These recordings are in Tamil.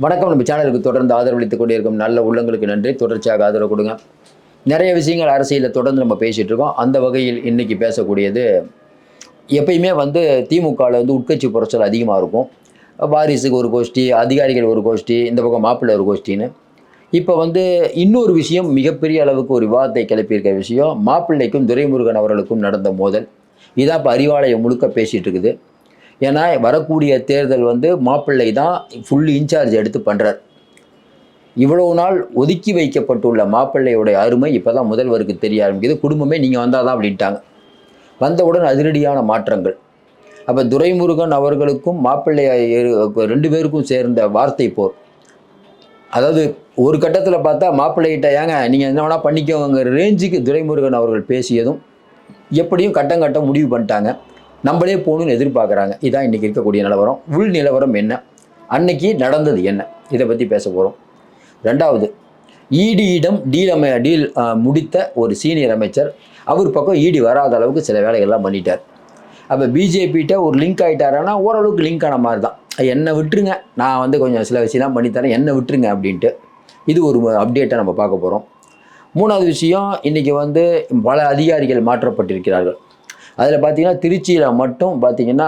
வணக்கம். நம்ம சேனலுக்கு தொடர்ந்து ஆதரவளித்துக் கொண்டிருக்கும் நல்ல உள்ளங்களுக்கு நன்றி. தொடர்ச்சியாக ஆதரவு கொடுங்க. நிறைய விஷயங்கள் அரசியலில் தொடர்ந்து நம்ம பேசிகிட்டு இருக்கோம். அந்த வகையில் இன்னைக்கு பேசக்கூடியது, எப்பயுமே திமுகவில் உட்கட்சி புரட்சல் அதிகமாக இருக்கும். வாரிசுக்கு ஒரு கோஷ்டி, அதிகாரிகள் ஒரு கோஷ்டி, இந்த பக்கம் மாப்பிள்ளை ஒரு கோஷ்டின்னு. இப்போ இன்னொரு விஷயம் மிகப்பெரிய அளவுக்கு ஒரு விவாதத்தை கிளப்பியிருக்க விஷயம், மாப்பிள்ளைக்கும் துரைமுருகன் அவர்களுக்கும் நடந்த மோதல். இதான் இப்போ அறிவாலயம் முழுக்க பேசிகிட்டு இருக்குது. ஏன்னா வரக்கூடிய தேர்தல் மாப்பிள்ளை தான் ஃபுல் இன்சார்ஜ் எடுத்து பண்ணுறார். இவ்வளவு நாள் ஒதுக்கி வைக்கப்பட்டுள்ள மாப்பிள்ளையுடைய அருமை இப்போ தான் முதல்வருக்கு தெரிய ஆரம்பிக்குது. குடும்பமே நீங்கள் வந்தால் தான் அப்படின்ட்டாங்க. வந்தவுடன் அதிரடியான மாற்றங்கள். அப்போ துரைமுருகன் அவர்களுக்கும் மாப்பிள்ளை 2 பேருக்கும் சேர்ந்த வார்த்தை போர். அதாவது ஒரு கட்டத்தில் பார்த்தா மாப்பிள்ளைகிட்ட ஏங்க நீங்கள் என்ன வேணால் பண்ணிக்கோங்கிற ரேஞ்சுக்கு துரைமுருகன் அவர்கள் பேசியதும் எப்படியும் கட்டம் முடிவு பண்ணிட்டாங்க. நம்மளே போகணும்னு எதிர்பார்க்குறாங்க. இதான் இன்றைக்கி இருக்கக்கூடிய நிலவரம். உள் நிலவரம் என்ன, அன்னைக்கு நடந்தது என்ன, இதை பற்றி பேச போகிறோம். ரெண்டாவது, இடியிடம் டீல் முடித்த ஒரு சீனியர் அமைச்சர். அவர் பக்கம் இடி வராத அளவுக்கு சில வேலைகள்லாம் பண்ணிட்டார். அப்போ பிஜேபிகிட்ட ஒரு லிங்க் ஆகிட்டாருன்னா ஓரளவுக்கு லிங்க் ஆன மாதிரி தான். என்னை விட்டுருங்க, நான் கொஞ்சம் சில விஷயம்லாம் பண்ணித்தரேன், என்னை விட்டுருங்க அப்படின்ட்டு. இது ஒரு அப்டேட்டை நம்ம பார்க்க போகிறோம். மூணாவது விஷயம், இன்றைக்கி பல அதிகாரிகள் மாற்றப்பட்டிருக்கிறார்கள். அதில் பார்த்தீங்கன்னா திருச்சியில் மட்டும் பார்த்தீங்கன்னா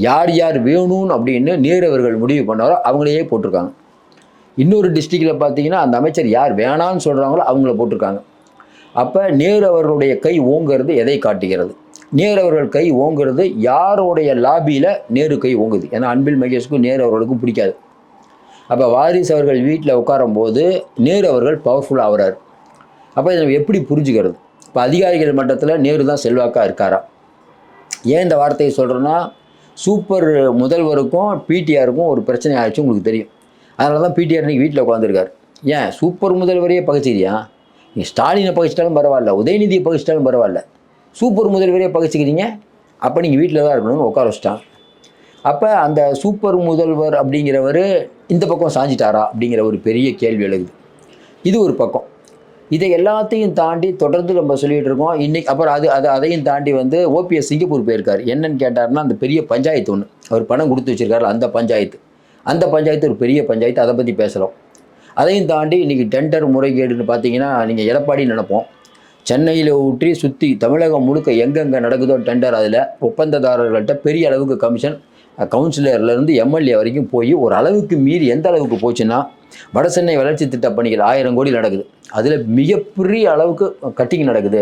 யார் யார் வேணும்னு அப்படின்னு நேரு அவர்கள் முடிவு பண்ணாரோ அவங்களையே போட்டிருக்காங்க. இன்னொரு டிஸ்ட்ரிக்டில் பார்த்தீங்கன்னா அந்த அமைச்சர் யார் வேணான்னு சொல்கிறாங்களோ அவங்கள போட்டிருக்காங்க. அப்போ நேரு அவர்களுடைய கை ஓங்குறது எதை காட்டுகிறது? நேரு அவர்கள் கை ஓங்குறது யாருடைய லாபியில் நேரு கை ஓங்குது. ஏன்னா அன்பில் மகேஷுக்கும் நேரு அவர்களுக்கும் பிடிக்காது. அப்போ வாரிசு அவர்கள் வீட்டில் உட்காரும்போது நேரு அவர்கள் பவர்ஃபுல்லாக ஆகிறார். அப்போ இதை நம்ம எப்படி புரிஞ்சுக்கிறது? இப்போ அதிகாரிகள் மட்டத்தில் நேரு தான் செல்வாக்காக இருக்காரா? ஏன் இந்த வார்த்தையை சொல்கிறேன்னா, சூப்பர் முதல்வருக்கும் பிடிஆருக்கும் ஒரு பிரச்சனை ஆகிடுச்சு, உங்களுக்கு தெரியும். அதனால தான் பிடிஆர் இன்றைக்கி வீட்டில் உட்காந்துருக்கார். ஏன் சூப்பர் முதல்வரையே பகைச்சிக்கிறியா? நீ ஸ்டாலினை பகைச்சிட்டாலும் பரவாயில்ல, உதயநிதியை பகைச்சிட்டாலும் பரவாயில்ல, சூப்பர் முதல்வரையே பகைச்சிக்கிறீங்க, அப்போ நீங்கள் வீட்டில் தான் இருக்கணும்னு உட்கார வச்சிட்டான். அப்போ அந்த சூப்பர் முதல்வர் அப்படிங்கிறவர் இந்த பக்கம் சாஞ்சிட்டாரா அப்படிங்கிற ஒரு பெரிய கேள்வி எழுகுது. இது ஒரு பக்கம். இதை எல்லாத்தையும் தாண்டி தொடர்ந்து நம்ம சொல்லிகிட்டு இருக்கோம். இன்றைக்கி அப்புறம் அதையும் தாண்டி ஓபிஎஸ் சிங்கப்பூர் போயிருக்கார். என்னன்னு கேட்டார்னா, அந்த பெரிய பஞ்சாயத்து ஒன்று அவர் பணம் கொடுத்து வச்சுருக்காரு. அந்த பஞ்சாயத்து ஒரு பெரிய பஞ்சாயத்து. அதை பற்றி பேசுகிறோம். அதையும் தாண்டி இன்றைக்கி டெண்டர் முறைகேடுன்னு பார்த்தீங்கன்னா, நீங்கள் எடப்பாடின்னு நினைப்போம். சென்னையில் ஊற்றி சுற்றி தமிழகம் முழுக்க எங்கெங்கே நடக்குதோ டெண்டர், அதில் ஒப்பந்ததாரர்கள்ட்ட பெரிய அளவுக்கு கமிஷன், கவுன்சிலர்லேருந்து எம்எல்ஏ வரைக்கும் போய் ஒரு அளவுக்கு மீறி எந்த அளவுக்கு போச்சுன்னா, வடசென்னை வளர்ச்சி திட்ட பணிகள் 1000 கோடி நடக்குது. அதில் மிகப்பெரிய அளவுக்கு கட்டிங் நடக்குது.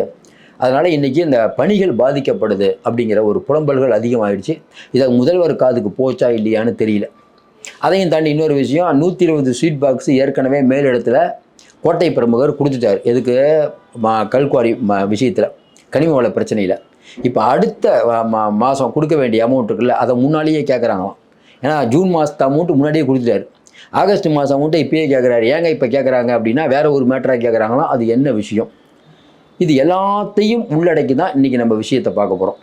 அதனால் இன்றைக்கி இந்த பணிகள் பாதிக்கப்படுது அப்படிங்கிற ஒரு புலம்பல்கள் அதிகமாகிடுச்சு. இதை முதல்வர் காதுக்கு போச்சா இல்லையான்னு தெரியல. அதையும் தாண்டி இன்னொரு விஷயம், 120 ஸ்வீட் பாக்ஸ் ஏற்கனவே மேலிடத்தில் கோட்டை பிரமுகர் கொடுத்துட்டார். எதுக்கு? கல்குவாரி விஷயத்தில், கனிம வள பிரச்சனையில். இப்போ அடுத்த மாதம் கொடுக்க வேண்டிய அமௌண்ட் இருக்குல்ல, அதை முன்னாடியே கேட்குறாங்களாம். ஏன்னா ஜூன் மாதத்து அமௌண்ட்டு முன்னாடியே கொடுத்துட்டாரு. ஆகஸ்ட் மாதம் அமௌண்ட்டை இப்போயே கேட்குறாரு. ஏங்க இப்போ கேட்குறாங்க அப்படின்னா வேறு ஒரு மேட்டராக கேட்குறாங்களாம். அது என்ன விஷயம்? இது எல்லாத்தையும் உள்ளடக்கி தான் இன்றைக்கி நம்ம விஷயத்தை பார்க்க போகிறோம்.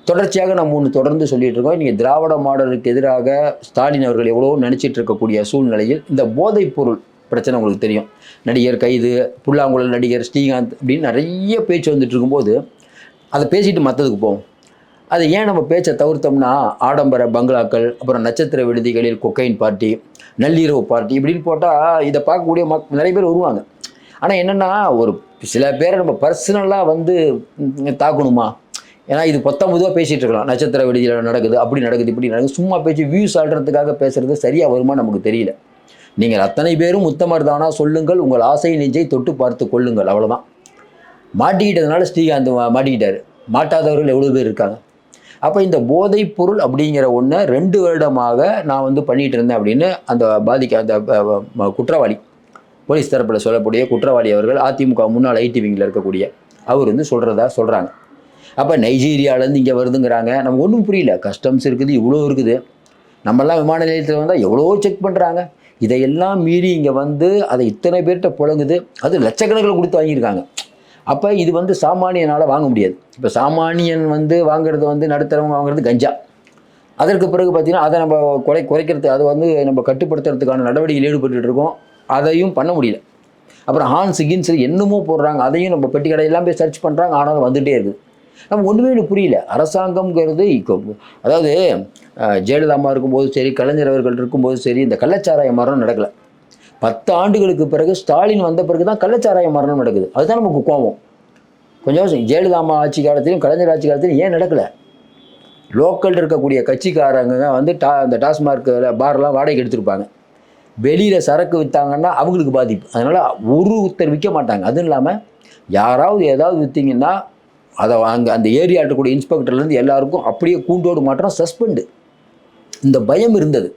தொடர்ச்சியாக நம்ம ஒன்று தொடர்ந்து சொல்லிகிட்டு இருக்கோம். இன்றைக்கி திராவிட மாடலுக்கு எதிராக ஸ்டாலின் அவர்கள் எவ்வளோ நினச்சிட்டு இருக்கக்கூடிய சூழ்நிலையில் இந்த போதைப்பொருள் பிரச்சனை உங்களுக்கு தெரியும். நடிகர் கைது, புல்லாங்குழல் நடிகர் ஸ்ரீகாந்த் அப்படின்னு நிறைய பேச்சு வந்துட்டு இருக்கும்போது அதை பேசிட்டு மற்றதுக்கு போவோம். அது ஏன் நம்ம பேச்சை தவிர்த்தோம்னா, ஆடம்பர பங்களாக்கள், அப்புறம் நட்சத்திர விடுதிகளில் கொக்கைன் பார்ட்டி, நள்ளிரவு பார்ட்டி இப்படின்னு போட்டால் இதை பார்க்கக்கூடிய நிறைய பேர் வருவாங்க. ஆனால் என்னென்னா, ஒரு சில பேரை நம்ம பர்சனலாக தாக்கணுமா? ஏன்னா இது பொதுவாக பேசிகிட்டு இருக்கலாம். நட்சத்திர விடுதியில் நடக்குது, அப்படி நடக்குது, இப்படி நடக்குது, சும்மா பேச்சு வியூஸ் ஆடுறதுக்காக பேசுகிறது சரியாக வருமா நமக்கு தெரியல. நீங்கள் அத்தனை பேரும் உத்தமர் தானா சொல்லுங்கள், உங்கள் ஆசை நெஞ்சை தொட்டு பார்த்து கொள்ளுங்கள், அவ்வளோதான். மாட்டிக்கிட்டதுனால ஸ்ரீகாந்த் மாட்டிக்கிட்டார். மாட்டாதவர்கள் எவ்வளோ பேர் இருக்காங்க. அப்போ இந்த போதைப் பொருள் அப்படிங்கிற ஒன்றை 2 வருடமாக நான் பண்ணிகிட்டு இருந்தேன் அப்படின்னு அந்த குற்றவாளி, போலீஸ் தரப்பில் சொல்லக்கூடிய குற்றவாளி அவர்கள், அதிமுக முன்னாள் ஐடி விங்கில் இருக்கக்கூடிய அவர் சொல்கிறாங்க. அப்போ நைஜீரியாவிலேருந்து இங்கே வருதுங்கிறாங்க. நமக்கு ஒன்றும் புரியல. கஸ்டம்ஸ் இருக்குது, இவ்வளோ இருக்குது. நம்மெல்லாம் விமான நிலையத்தில் வந்தால் எவ்வளோ செக் பண்ணுறாங்க. இதையெல்லாம் மீறி இங்கே அதை இத்தனை பேர்கிட்ட புழங்குது. அது லட்சக்கணக்கில் கொடுத்து வாங்கியிருக்காங்க. அப்போ இது சாமானியனால் வாங்க முடியாது. இப்போ சாமானியன் வாங்குறது நடுத்தரவங்க வாங்குறது கஞ்சா. அதற்கு பிறகு பார்த்திங்கன்னா அதை நம்ம குறைக்கிறது, அதை நம்ம கட்டுப்படுத்துறதுக்கான நடவடிக்கையில் ஈடுபட்டு இருக்கோம். அதையும் பண்ண முடியல. அப்புறம் ஹான்ஸ் கின்ஸ் என்னமோ போடுறாங்க. அதையும் நம்ம பெட்டி கடையெல்லாம் போய் சர்ச் பண்ணுறாங்க. ஆனாலும் வந்துகிட்டே இருக்குது. நம்ம ஒன்றுமே எனக்கு புரியல. அரசாங்கம்ங்கிறது அதாவது ஜெயலலிதா அம்மா இருக்கும்போது சரி, கலைஞர் அவர்கள் இருக்கும்போது சரி, இந்த கள்ளச்சாராய மரணம் நடக்கலை. 10 ஆண்டுகளுக்கு பிறகு ஸ்டாலின் வந்த பிறகு தான் கள்ளச்சாராய மரணம் நடக்குது. அதுதான் நமக்கு கோவம். கொஞ்சம் ஜெயலலிதா அம்மா ஆட்சி காலத்திலையும் கலைஞர் ஆட்சி காலத்திலையும் ஏன் நடக்கலை? லோக்கல் இருக்கக்கூடிய கட்சிக்காரங்க வந்து அந்த டாஸ்மார்க் பார்லாம் வாடகைக்கு எடுத்திருப்பாங்க. வெளியில் சரக்கு விற்றாங்கன்னா அவங்களுக்கு பாதிப்பு. அதனால் ஒருத்தர் விற்க மாட்டாங்க. அதுவும் இல்லாமல் யாராவது ஏதாவது விற்றீங்கன்னா அதை அந்த ஏரியா இருக்கக்கூடிய இன்ஸ்பெக்டர்லேருந்து எல்லாருக்கும் அப்படியே கூண்டோடு மாற்றம், சஸ்பெண்டு. இந்த பயம் இருந்தது.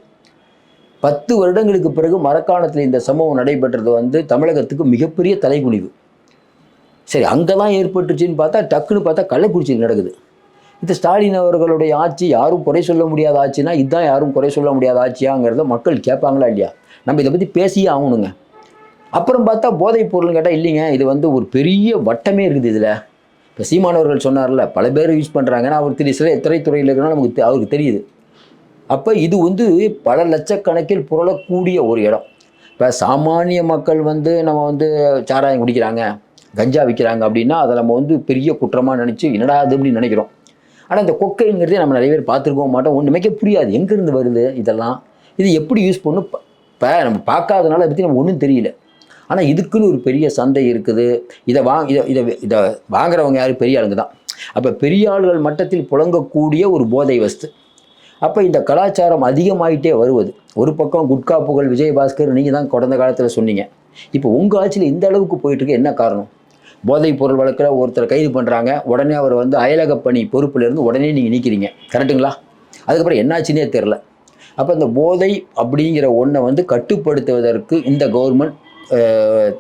10 வருடங்களுக்கு பிறகு மரக்காணத்தில் இந்த சம்பவம் நடைபெற்றது வந்து தமிழகத்துக்கு மிகப்பெரிய தலைகுனிவு. சரி, அங்கே தான் ஏற்பட்டுச்சுன்னு பார்த்தா டக்குன்னு பார்த்தா கள்ளக்குறிச்சியில் நடக்குது. இது ஸ்டாலின் அவர்களுடைய ஆட்சி யாரும் குறை சொல்ல முடியாத ஆட்சினா இதுதான் யாரும் குறை சொல்ல முடியாத ஆட்சியாங்கிறத மக்கள் கேட்பாங்களா இல்லையா? நம்ம இதை பற்றி பேசியே ஆகணுங்க. அப்புறம் பார்த்தா போதைப் பொருள்னு கேட்டால் இல்லைங்க, இது வந்து ஒரு பெரிய வட்டமே இருக்குது இதில். இப்போ சீமானவர்கள் சொன்னார்ல, பல பேர் யூஸ் பண்ணுறாங்கன்னா அவர் திரைத்துறையில் இருக்கிறனால நமக்கு அவருக்கு தெரியுது. அப்போ இது வந்து பல லட்சக்கணக்கில் புரளக்கூடிய ஒரு இடம். இப்போ சாமானிய மக்கள் வந்து நம்ம வந்து சாராயம் குடிக்கிறாங்க, கஞ்சா விற்கிறாங்க அப்படின்னா அதை நம்ம வந்து பெரிய குற்றமாக நினச்சி என்னடா அது அப்படின்னு நினைக்கிறோம். ஆனால் இந்த கொக்கைங்கிறதே நம்ம நிறைய பேர் பார்த்துருக்கவும் மாட்டோம். ஒன்றுமே புரியாது, எங்கேருந்து வருது இதெல்லாம், இது எப்படி யூஸ் பண்ணும். இப்போ நம்ம பார்க்காதனால அதை பற்றி நம்ம ஒன்றும் தெரியல. ஆனால் இதுக்குன்னு ஒரு பெரிய சந்தை இருக்குது. இதை இதை வாங்குறவங்க யாரும் பெரிய ஆளுங்க தான். அப்போ பெரிய ஆளுகள் மட்டத்தில் புழங்கக்கூடிய ஒரு போதை வஸ்து. அப்போ இந்த கலாச்சாரம் அதிகமாகிட்டே வருவது. ஒரு பக்கம் குட்கா புகழ் விஜயபாஸ்கர் நீங்கள் தான் கடந்த காலத்தில் சொன்னீங்க. இப்போ உங்கள் ஆட்சியில் இந்த அளவுக்கு போயிட்டுருக்கு, என்ன காரணம்? போதைப் பொருள் வழக்கில் ஒருத்தரை கைது பண்ணுறாங்க, உடனே அவர் வந்து அயலக பணி பொறுப்பிலிருந்து உடனே நீங்கள் நீக்கிறீங்க, கரெக்டுங்களா? அதுக்கப்புறம் என்னாச்சுன்னே தெரில. அப்போ இந்த போதை அப்படிங்கிற ஒன்றை வந்து கட்டுப்படுத்துவதற்கு இந்த கவர்மெண்ட்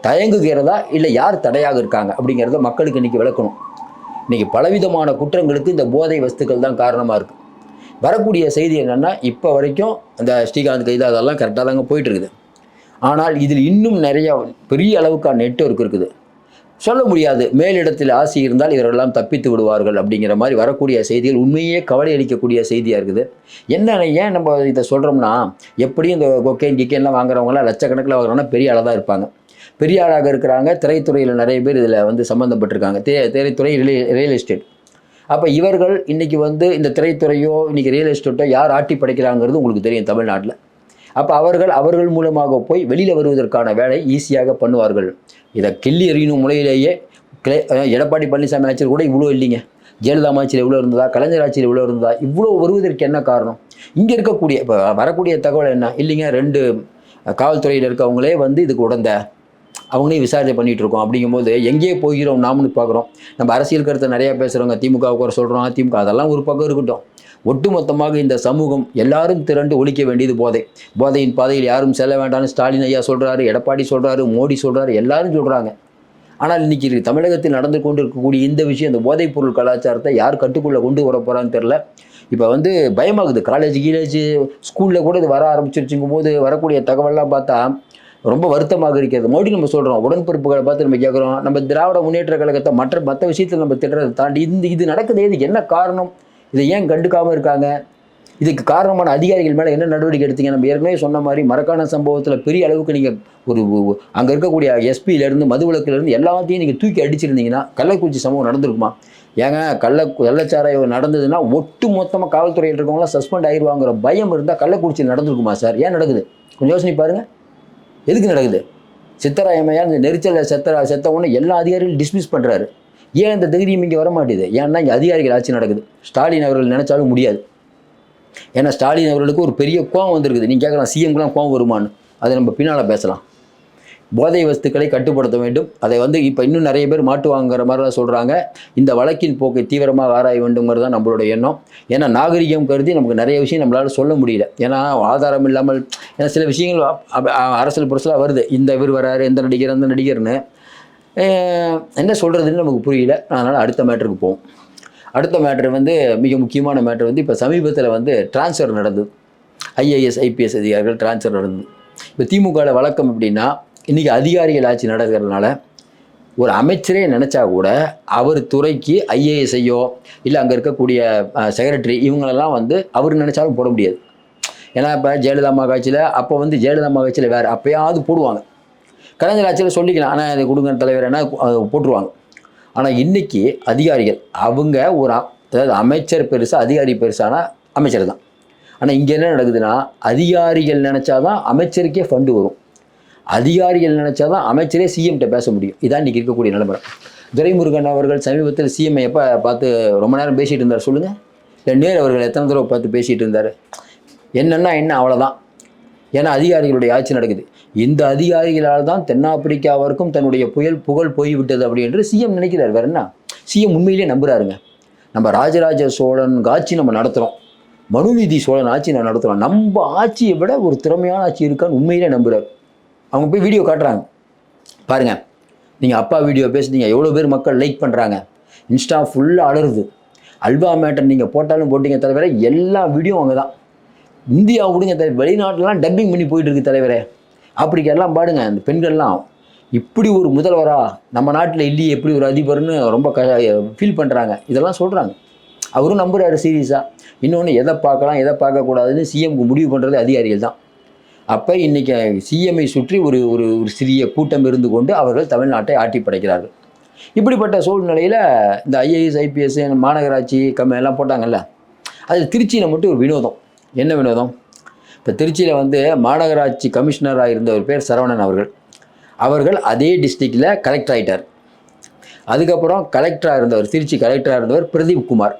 தயங்குகிறதா இல்லை யார் தடையாக இருக்காங்க அப்படிங்கிறத மக்களுக்கு இன்றைக்கி விளக்கணும். இன்றைக்கி பலவிதமான குற்றங்களுக்கு இந்த போதை வஸ்துக்கள் தான் காரணமாக இருக்குது. வரக்கூடிய செய்தி என்னென்னா, இப்போ வரைக்கும் அந்த ஸ்ரீகாந்த் கைது அதெல்லாம் கரெக்டாக தாங்க போயிட்டுருக்குது. ஆனால் இதில் இன்னும் நிறையா பெரிய அளவுக்கான நெட்வொர்க் இருக்குது. சொல்ல முடியாது, மேலிடத்தில் ஆசி இருந்தால் இவரெல்லாம் தப்பித்து விடுவார்கள் அப்படிங்கிற மாதிரி வரக்கூடிய செய்திகள் உண்மையே கவலை அளிக்கக்கூடிய செய்தியாக இருக்குது. ஏன் நம்ம இதை சொல்கிறோம்னா, எப்படியும் இந்த கிக்கென்லாம் வாங்குறவங்களாம் லட்சக்கணக்கில் வாங்குறவங்கன்னா பெரிய ஆளாக தான் இருப்பாங்க. பெரிய ஆளாக இருக்கிறாங்க. திரைத்துறையில் நிறைய பேர் இதில் வந்து சம்மந்தப்பட்டிருக்காங்க. திரைத்துறை, ரியல் எஸ்டேட். அப்போ இவர்கள் இன்றைக்கி வந்து இந்த திரைத்துறையோ இன்றைக்கி ரியல் எஸ்டேட்டோ யார் ஆட்டி படைக்கிறாங்கிறது உங்களுக்கு தெரியும் தமிழ்நாட்டில். அப்போ அவர்கள் மூலமாக போய் வெளியில் வருவதற்கான வேலை ஈஸியாக பண்ணுவார்கள். இதை கிள்ளி எறியணும் முறையிலேயே. எடப்பாடி பழனிசாமி ஆட்சியில் கூட இவ்வளோ இல்லைங்க. ஜெயலலிதா ஆட்சியில் இவ்வளோ இருந்ததா, கலைஞர் ஆட்சியில் இவ்வளோ இருந்ததா? இவ்வளோ வருவதற்கு என்ன காரணம்? இங்கே இருக்கக்கூடிய இப்போ வரக்கூடிய தகவல் என்ன இல்லைங்க, 2 காவல்துறையில் இருக்கவங்களே வந்து இதுக்கு உடந்த அவங்களே விசாரணை பண்ணிகிட்டு இருக்கோம். அப்படிங்கும்போது எங்கேயே போகிறோம் நாமனு பார்க்குறோம். நம்ம அரசியல் கருத்தை நிறையா பேசுகிறவங்க, திமுகவுக்கு ஒரு சொல்கிறோம், அதிமுக அதெல்லாம் ஒரு பக்கம் இருக்கட்டும். ஒட்டுமொத்தமாக இந்த சமூகம் எல்லாரும் திரண்டு ஒழிக்க வேண்டியது போதை. போதையின் பாதையில் யாரும் செல்ல வேண்டாம்னு ஸ்டாலின் ஐயா சொல்கிறாரு, எடப்பாடி சொல்கிறாரு, மோடி சொல்கிறாரு, எல்லாரும் சொல்கிறாங்க. ஆனால் இன்றைக்கி தமிழகத்தில் நடந்து கொண்டு இருக்கக்கூடிய இந்த விஷயம், இந்த போதைப் பொருள் கலாச்சாரத்தை யார் கட்டுக்குள்ளே கொண்டு வர போகிறான்னு தெரில. இப்போ வந்து பயமாகுது. காலேஜ் ஸ்கூலில் கூட இது வர ஆரம்பிச்சிருச்சுங்கும் போது வரக்கூடிய தகவல்லாம் பார்த்தா ரொம்ப வருத்தமாக இருக்கிறது. மோடி நம்ம சொல்கிறோம், உடன்பிறப்புகளை பார்த்து நம்ம கேட்குறோம், நம்ம திராவிட முன்னேற்ற கழகத்தை மற்ற விஷயத்தில் நம்ம திட்டுறதை தாண்டி இது நடக்குது, இதுக்கு என்ன காரணம்? இதை ஏன் கண்டுக்காமல் இருக்காங்க? இதுக்கு காரணமான அதிகாரிகள் மேலே என்ன நடவடிக்கை எடுத்தீங்க? நம்ம ஏற்கனவே சொன்ன மாதிரி மரக்காண சம்பவத்தில் பெரிய அளவுக்கு நீங்கள் ஒரு அங்கே இருக்கக்கூடிய எஸ்பியிலேருந்து மதுவிலக்கிலேருந்து எல்லாத்தையும் நீங்கள் தூக்கி அடிச்சிருந்தீங்கன்னா கள்ளக்குறிச்சி சம்பவம் நடந்திருக்குமா? ஏங்க கள்ளச்சாராயம் நடந்ததுன்னா ஒட்டு மொத்தமாக காவல்துறையில் இருக்கவங்களாம் சஸ்பெண்ட் ஆகிடுவாங்கிற பயம் இருந்தால் கள்ளக்குறிச்சியில் நடந்திருக்குமா சார்? ஏன் நடக்குது? கொஞ்சம் யோசனை பாருங்கள். எதுக்கு நடக்குது? சித்தராமையா இந்த நெரிச்சலில் செத்தவொன்னு எல்லா அதிகாரிகளும் டிஸ்மிஸ் பண்ணுறாரு. ஏன் இந்த தைரியம் இங்கே வர மாட்டேது? ஏன்னா இங்கே அதிகாரிகள் ஆட்சி நடக்குது. ஸ்டாலின் அவர்கள் நினைச்சாலும் முடியாது. ஏன்னா ஸ்டாலின் அவர்களுக்கு ஒரு பெரிய கோவம் வந்திருக்குது. நீங்கள் கேட்கலாம், சிஎம்க்குலாம் கோவம் வருமானு. அதை நம்ம பின்னால் பேசலாம். போதை வஸ்துக்களை கட்டுப்படுத்த வேண்டும். அதை வந்து இப்போ இன்னும் நிறைய பேர் மாட்டுவாங்கிற மாதிரிலாம் சொல்கிறாங்க. இந்த வழக்கின் போக்கை தீவிரமாக ஆராய வேண்டுங்கிறது தான் நம்மளுடைய எண்ணம். ஏன்னா நாகரிகம் கருதி நமக்கு நிறைய விஷயம் நம்மளால் சொல்ல முடியல. ஏன்னா ஆதாரம் இல்லாமல், ஏன்னா சில விஷயங்கள் அரசியல் புரசலாக வருது. இந்த இவர் வராரு, எந்த நடிகர் அந்த நடிகர்னு என்ன சொல்கிறதுன்னு நமக்கு புரியல. அதனால் அடுத்த மேட்டருக்கு போவோம். அடுத்த மேட்ரு வந்து மிக முக்கியமான மேட்ரு வந்து இப்போ சமீபத்தில் வந்து டிரான்ஸ்ஃபர் நடந்தது. ஐஏஎஸ் ஐபிஎஸ் அதிகாரிகள் டிரான்ஸ்ஃபர் நடந்தது. இப்போ திமுகவில் வழக்கம் அப்படின்னா, இன்றைக்கி அதிகாரிகள் ஆட்சி நடக்கிறதுனால ஒரு அமைச்சரே நினச்சா கூட அவர் துறைக்கு ஐஏஎஸ்ஐயோ இல்லை அங்கே இருக்கக்கூடிய செக்ரட்டரி இவங்களெல்லாம் வந்து அவர் நினச்சாலும் போட முடியாது. ஏன்னா இப்போ ஜெயலலிதா ஆட்சியில் அப்போ வந்து ஜெயலலிதா ஆட்சியில் வேறு அப்போயாவது போடுவாங்க. கலைஞர் ஆட்சியில் சொல்லிக்கலாம், ஆனால் இதை கொடுங்க தலைவர் என்ன போட்டுருவாங்க. ஆனால் இன்றைக்கி அதிகாரிகள் அவங்க அதாவது அமைச்சர் பெருசாக அதிகாரி பெருசான அமைச்சர் தான். ஆனால் இங்கே என்ன நடக்குதுன்னா, அதிகாரிகள் நினச்சாதான் அமைச்சருக்கே ஃபண்டு வரும், அதிகாரிகள் நினச்சாதான் அமைச்சரே சிஎம்கிட்ட பேச முடியும். இதான் இன்றைக்கி இருக்கக்கூடிய நிலைமை. துரைமுருகன் அவர்கள் சமீபத்தில் சிஎம்ஐ எப்போ பார்த்து ரொம்ப நேரம் பேசிகிட்டு இருந்தார் சொல்லுங்கள்? இல்லை நேரு அவர்கள் எத்தனை தடவை பார்த்து பேசிகிட்டு இருந்தார்? என்னென்னா என்ன, அவ்வளோதான். ஏன்னா அதிகாரிகளுடைய ஆட்சி நடக்குது. இந்த அதிகாரிகளால் தான் தென்னாப்பிரிக்காவிற்கும் தன்னுடைய புகழ் போய்விட்டது அப்படி என்று சிஎம் நினைக்கிறார். வேறு என்ன, சிஎம் உண்மையிலே நம்புகிறாருங்க. நம்ம ராஜராஜ சோழன் ஆட்சி நம்ம நடத்துகிறோம், மனுநீதி சோழன் ஆட்சி நம்ம நடத்துகிறோம், நம்ம ஆட்சியை விட ஒரு திறமையான ஆட்சி இருக்கான்னு உண்மையிலே நம்புகிறார். அவங்க போய் வீடியோ காட்டுறாங்க பாருங்கள். நீங்கள் அப்பா வீடியோ பேசுனீங்க, எவ்வளோ பேர் மக்கள் லைக் பண்ணுறாங்க, இன்ஸ்டா ஃபுல்லாக அலருது. அல்வா மேட்டர் நீங்கள் போட்டாலும் போட்டிங்க தலைவரே, எல்லா வீடியோ அவங்க தான். இந்தியா விடுங்க தலைவர், வெளிநாட்டிலலாம் டப்பிங் பண்ணி போயிட்டு இருக்கு தலைவரே. ஆப்பிரிக்கெல்லாம் பாடுங்க, அந்த பெண்கள்லாம் இப்படி ஒரு முதல்வரா நம்ம நாட்டில் இல்லையே, எப்படி ஒரு அதிபர்னு ரொம்ப ஃபீல் பண்ணுறாங்க. இதெல்லாம் சொல்கிறாங்க. அவரும் நம்புகிறாரு சீரியஸாக. இன்னொன்று, எதை பார்க்கலாம் எதை பார்க்கக்கூடாதுன்னு சிஎம்க்கு முடிவு பண்ணுறது அதிகாரிகள் தான். அப்போ இன்றைக்கி சிஎம்ஐ சுற்றி ஒரு ஒரு ஒரு சிறிய கூட்டம் இருந்து கொண்டு அவர்கள் தமிழ்நாட்டை ஆட்டி படைக்கிறார்கள். இப்படிப்பட்ட சூழ்நிலையில் இந்த ஐஏஎஸ் ஐபிஎஸ் மாநகராட்சி எல்லாம் போட்டாங்கல்ல, அது திருச்சியில் மட்டும் ஒரு வினோதம். என்ன வினோதம்? இப்போ திருச்சியில் வந்து மாநகராட்சி கமிஷனராக இருந்தவர் பேர் சரவணன் அவர்கள் அதே டிஸ்ட்ரிக்டில் கலெக்டர் ஆகிட்டார். அதுக்கப்புறம் கலெக்டராக இருந்தவர், திருச்சி கலெக்டராக இருந்தவர் பிரதீப் குமார்,